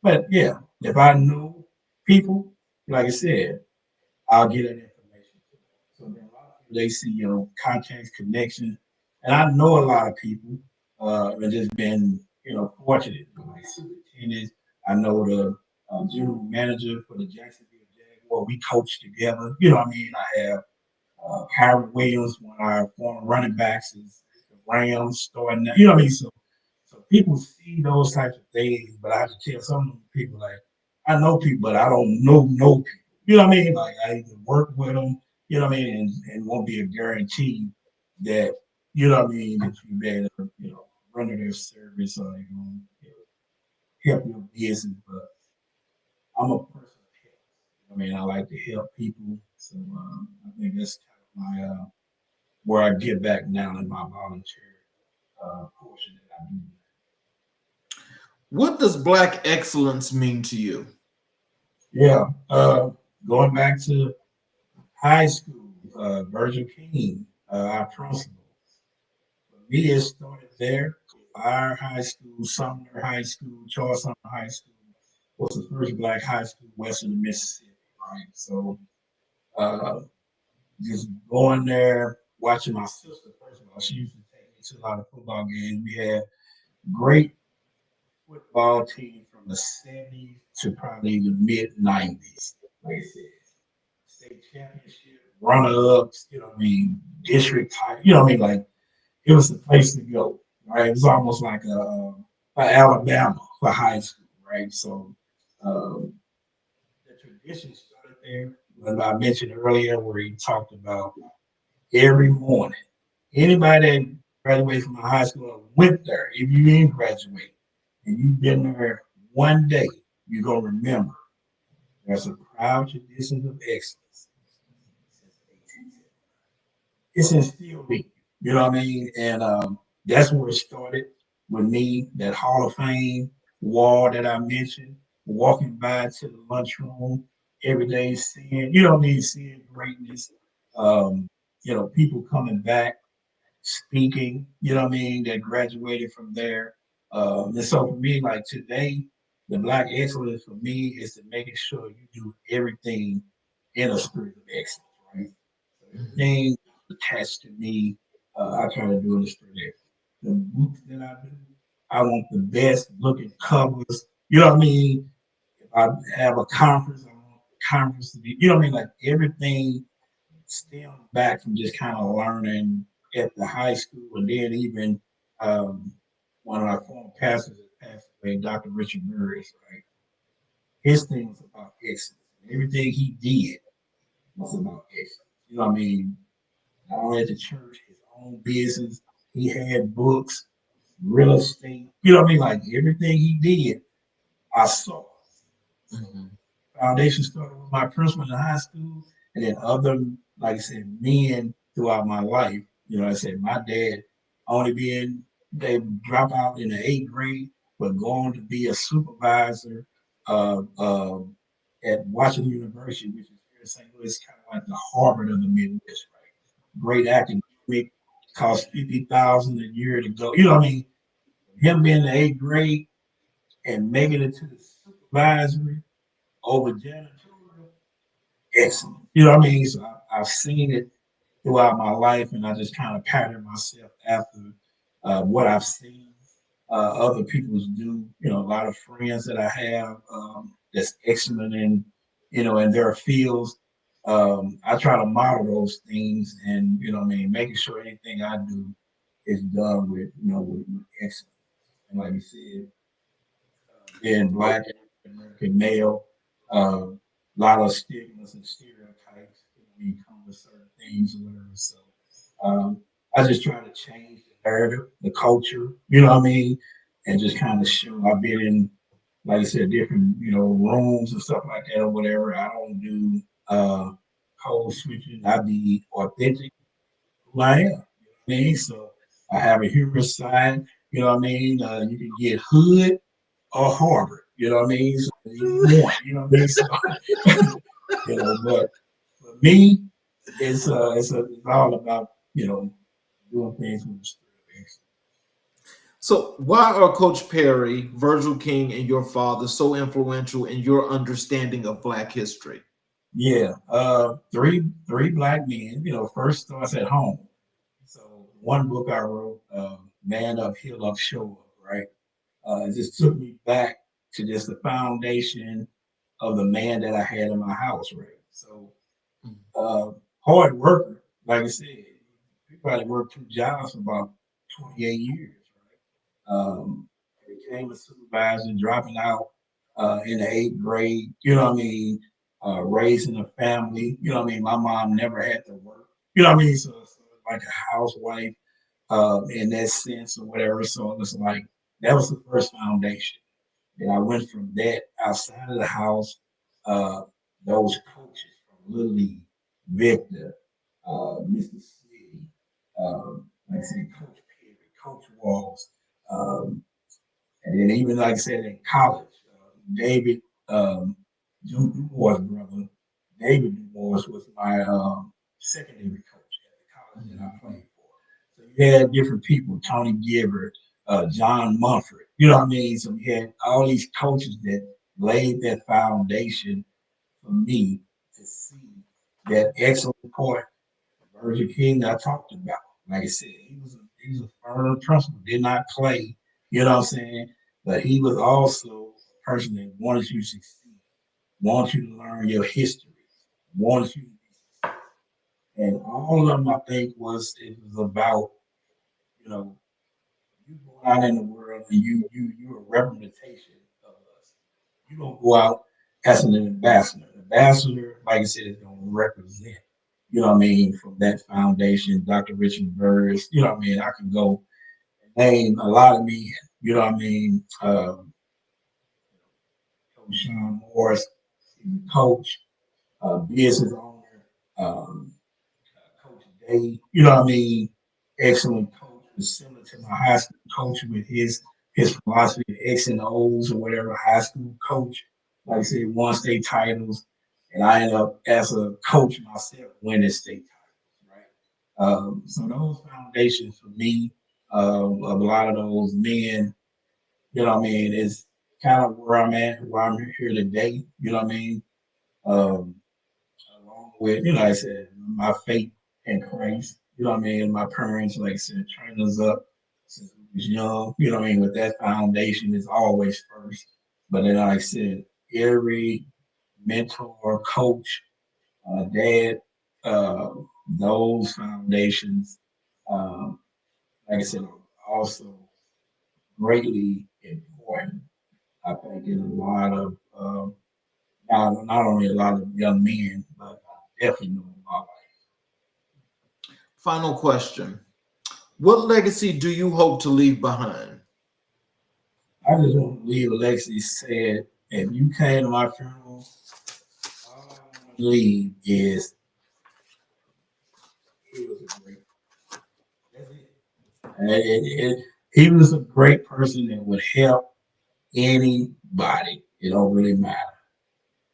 but yeah, if I know people, like I said, I'll get that information to them. So then a lot of people they see, contacts, connections, and I know a lot of people, and just been, fortunate. Like superintendents, I know the general manager for the Jacksonville Jaguars. We coach together. You know what I mean? I have Kyron Williams, one of our former running backs, is the Rams starting. You know what I mean? So people see those types of things, but I have to tell some of them people like I know people, but I don't know people. You know what I mean? Like I either work with them, you know what I mean, and won't be a guarantee that you know what I mean that you be able to render their service or help your business. But I'm a person of help. I mean, I like to help people, so I think that's kind of my where I get back now in my volunteer portion that I do. What does Black excellence mean to you? Yeah, going back to high school, Virgil King, our principal. For me, it started there. Our high school, Sumner High School, Charles Sumner High School, was the first Black high school west of the Mississippi, right? So uh, just going there, watching my sister, first of all, she used to take me to a lot of football games. We had great football team from the 70s to probably the mid 90s. Like I said, state championship, runner ups, you know what I mean, district title, you know what I mean? Like it was the place to go, right? It was almost like a Alabama for high school, right? So um, the tradition started there. When I mentioned earlier, where he talked about every morning, anybody that graduated from high school or went there, if you didn't graduate and you've been there one day, you're gonna remember there's a proud tradition of excellence since 1870. It's instilled in you. You know what I mean? And that's where it started with me. That Hall of Fame wall that I mentioned, walking by to the lunchroom every day, seeing seeing greatness. Um, people coming back, speaking. You know what I mean? That graduated from there. And so for me, like today, the Black excellence for me is to making sure you do everything in a spirit of excellence, right? So everything attached to me, I try to do in the spirit. The books that I do, I want the best looking covers. You know what I mean? If I have a conference, I want the conference to be, you know what I mean? Like everything stemmed back from just kind of learning at the high school, and then even um, one of our former pastors that passed away, Dr. Richard Murray, right? His thing was about excellence. Everything he did was about excellence. You know what I mean? Not only at the church, his own business. He had books, real estate. You know what I mean? Like everything he did, I saw. So Mhm. foundation started with my principal in high school, and then other, like I said, men throughout my life. I said my dad only being they drop out in the eighth grade, but going to be a supervisor uh, uh, at Washington University, which is here in St. Louis, kind of like the Harvard of the Midwest, right? Great academic, cost 50,000 a year to go. You know what I mean? Him being in the eighth grade and making it to the supervisory over janitorial, excellent. You know what I mean? So I've seen it throughout my life, and I just kind of pattern myself after what I've seen other people's do. A lot of friends that I have that's excellent in their fields. I try to model those things, and what I mean, making sure anything I do is done with excellence. And like you said, being black American male, a lot of stigmas and stereotypes when you come to certain things or whatever. So I just try to change the narrative, the culture, you know what I mean, and just kind of show. I've been in, like I said, different rooms and stuff like that or whatever. I don't do code switching. I be authentic who I am. You know what I mean? So I have a humorous side. You know what I mean? You can get hood or Harvard. You know what I mean? So either one. You know what I mean? So but for me, it's all about doing things with the spirit of excellence. So, why are Coach Perry, Virgil King, and your father so influential in your understanding of Black history? Yeah, three black men. First starts at home. So one book I wrote, "Man Up, Hill Up, Show Up," right? It just took me back to just the foundation of the man that I had in my house, right? So uh, hard worker, like I said, he probably worked two jobs for about 28 years, right? Became a supervisor, dropping out in the eighth grade. You know what I mean? raising a family. You know what I mean? My mom never had to work. You know what I mean? So like a housewife in that sense or whatever. So it was like that was the first foundation. And I went from that outside of the house, uh, those coaches from Little League, Victor, Mr. City, like I said, Coach Perry, Coach Walls, um, and then even like I said in college, David Dubois' brother, David Dubois was my secondary coach at the college that I played for. So you had different people, Tony Gibbert, John Mumford, you know what I mean? So we had all these coaches that laid that foundation for me to see that excellent point Virgil King that I talked about. Like I said, he was a firm principal, did not play, you know what I'm saying? But he was also a person that wanted you to succeed, wanted you to learn your history, wanted you to be successful. And all of them, I think, it was about, you know, you go out in the world and you're a representation of us. You don't go out as an ambassador. An ambassador, like I said, is going to represent. You know what I mean? From that foundation, Dr. Richard Burris. You know what I mean? I can go and name a lot of me. You know what I mean? Coach Sean Morris, coach, business owner, Coach Day. You know what I mean? Excellent coach, was similar to my high school coach with his philosophy of X and O's or whatever. High school coach, like I said, won state titles, and I ended up as a coach myself winning state titles. Right. So those foundations for me of a lot of those men, you know what I mean, is kind of where I'm at, where I'm here today. You know what I mean? Um, Along with, like I said, my faith in Christ. You know what I mean? My parents, like I said, trained us up since we was young. You know what I mean? With that foundation is always first. But then, like I said, every mentor, coach, dad, uh, those foundations, um, like I said, are also greatly important. I think in a lot of not only a lot of young men, but definitely know a lot. Final question. What legacy do you hope to leave behind? I just want to leave a legacy said, if you came to my funeral, all I want to leave is he was a great. That's it. He was a great person that would help anybody. It don't really matter.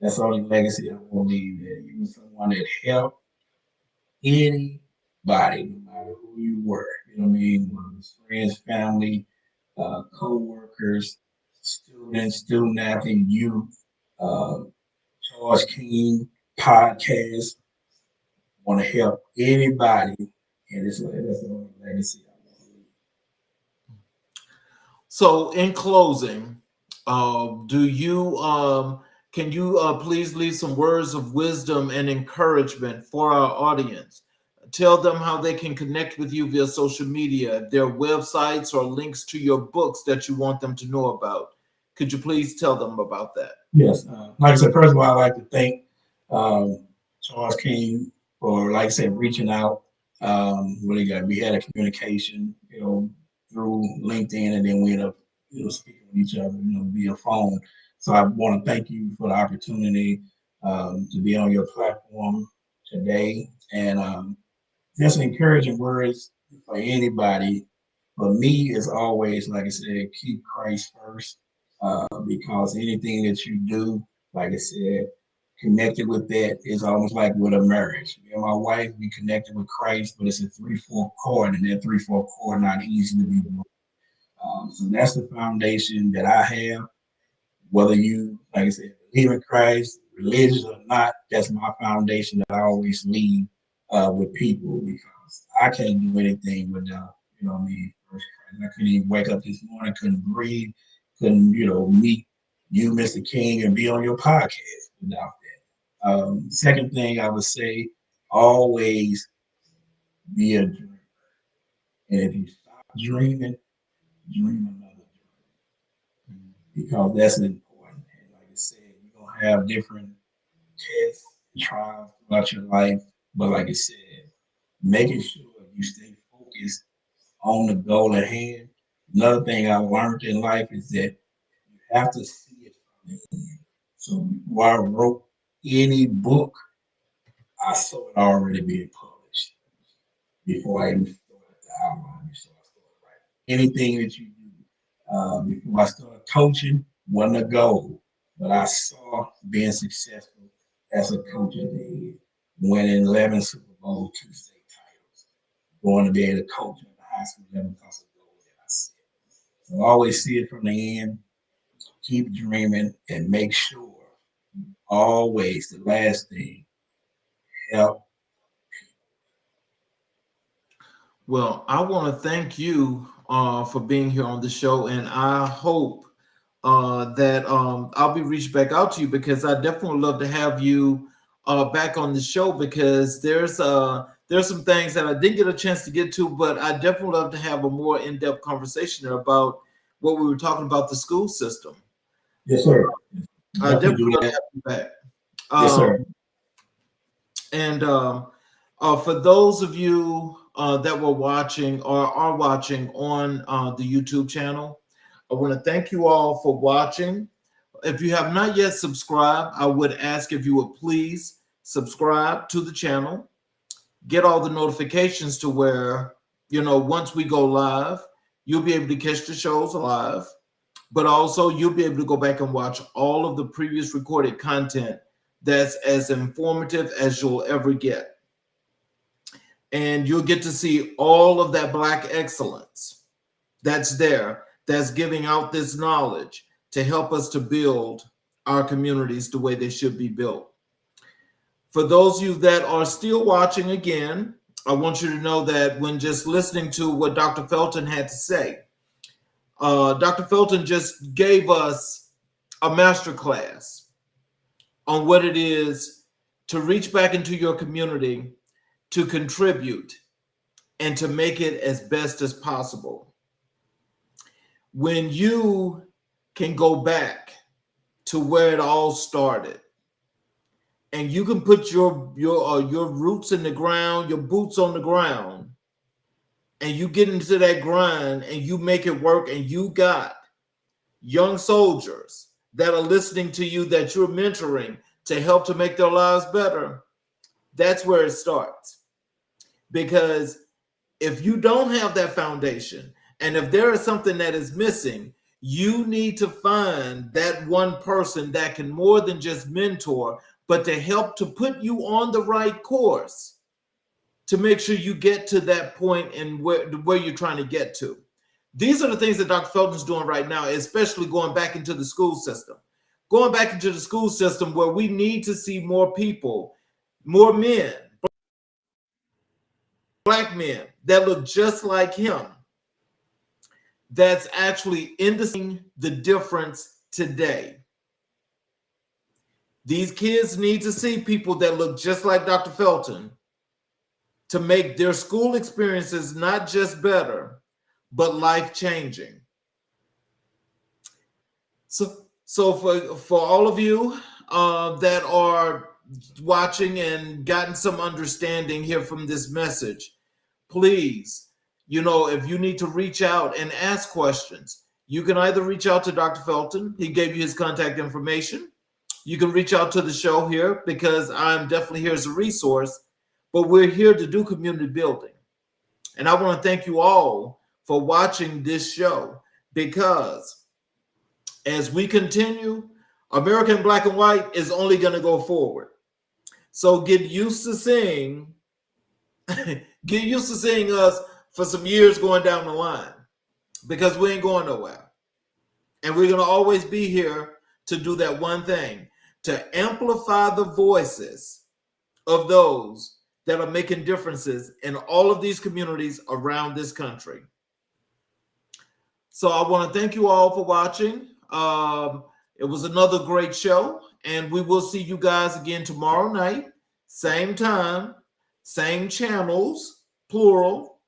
That's the only legacy I want to leave. That he was someone that helped anybody, no matter who you were. You know what I mean? Whether it's friends, family, co-workers, students, student athlete, youth, uh, Charles King podcast. Want to help anybody, and that's the only legacy I want to leave. So, in closing, do you can you please leave some words of wisdom and encouragement for our audience? Tell them how they can connect with you via social media, their websites, or links to your books that you want them to know about. Could you please tell them about that? Yes, like I said, first of all, I'd like to thank Charles King for, like I said, reaching out. We had a communication, through LinkedIn, and then we ended up, speaking with each other, via phone. So I want to thank you for the opportunity to be on your platform today, and just encouraging words for anybody. For me, is always, like I said, keep Christ first, because anything that you do, like I said, connected with that is almost like with a marriage. Me and my wife, we connected with Christ, but it's a 3/4 chord, and that 3/4 chord not easy to be broken. So that's the foundation that I have. Whether you, like I said, believe in Christ, religious or not, that's my foundation that I always leave with people, because I can't do anything without, what I mean, first Christ. I couldn't even wake up this morning, couldn't breathe, couldn't, meet you, Mr. King, and be on your podcast without that. Second thing I would say, always be a dreamer. And if you stop dreaming, dream another dream, because that's important. And like I said, you're gonna have different tests, trials throughout your life. But like I said, making sure you stay focused on the goal at hand. Another thing I learned in life is that you have to see it from the end. So before I wrote any book, I saw it already being published before I even started the outline. So I started writing. Anything that you do before I started coaching wasn't a goal, but I saw being successful as a coach at the end, winning 11 Super Bowl, 2 state titles, going to be able to coach at the high school level because of the goal that I set. So always see it from the end, keep dreaming, and make sure always the last thing, help. Well, I want to thank you for being here on the show, and I hope that I'll be reached back out to you, because I definitely would love to have you back on the show, because there's some things that I didn't get a chance to get to, but I definitely love to have a more in-depth conversation there about what we were talking about, the school system. Yes, sir. I Definitely definitely do love to that. have you back. Yes, sir. And for those of you that were watching or are watching on the YouTube channel, I want to thank you all for watching. If you have not yet subscribed, I would ask if you would please subscribe to the channel, get all the notifications to where, once we go live, you'll be able to catch the shows live, but also you'll be able to go back and watch all of the previous recorded content that's as informative as you'll ever get. And you'll get to see all of that Black excellence that's there, that's giving out this knowledge to help us to build our communities the way they should be built. For those of you that are still watching, again, I want you to know that when just listening to what Dr. Felton had to say, Dr. Felton just gave us a masterclass on what it is to reach back into your community, to contribute, and to make it as best as possible. When you can go back to where it all started, and you can put your roots in the ground, your boots on the ground, and you get into that grind and you make it work, and you got young soldiers that are listening to you, that you're mentoring to help to make their lives better, that's where it starts. Because if you don't have that foundation, and if there is something that is missing, you need to find that one person that can more than just mentor, but to help to put you on the right course to make sure you get to that point and where you're trying to get to. These are the things that Dr. Felton's doing right now, especially going back into the school system. Going back into the school system where we need to see more people, more men, Black men that look just like him, that's actually indicating the difference today. These kids need to see people that look just like Dr. Felton to make their school experiences not just better, but life-changing. So for all of you that are watching and gotten some understanding here from this message, please, if you need to reach out and ask questions, you can either reach out to Dr. Felton. He gave you his contact information. You can reach out to the show here, because I'm definitely here as a resource, but we're here to do community building. And I want to thank you all for watching this show, because as we continue, American Black and White is only going to go forward. So get used to seeing us for some years going down the line, because we ain't going nowhere. And we're going to always be here to do that one thing, to amplify the voices of those that are making differences in all of these communities around this country. So I want to thank you all for watching. It was another great show, and we will see you guys again tomorrow night, same time, same channels, plural.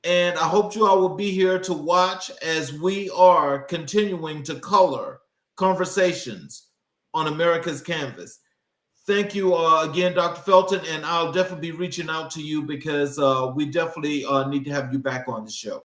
And I hope you all will be here to watch as we are continuing to color conversations on America's canvas. Thank you again, Dr. Felton, and I'll definitely be reaching out to you because we definitely need to have you back on the show.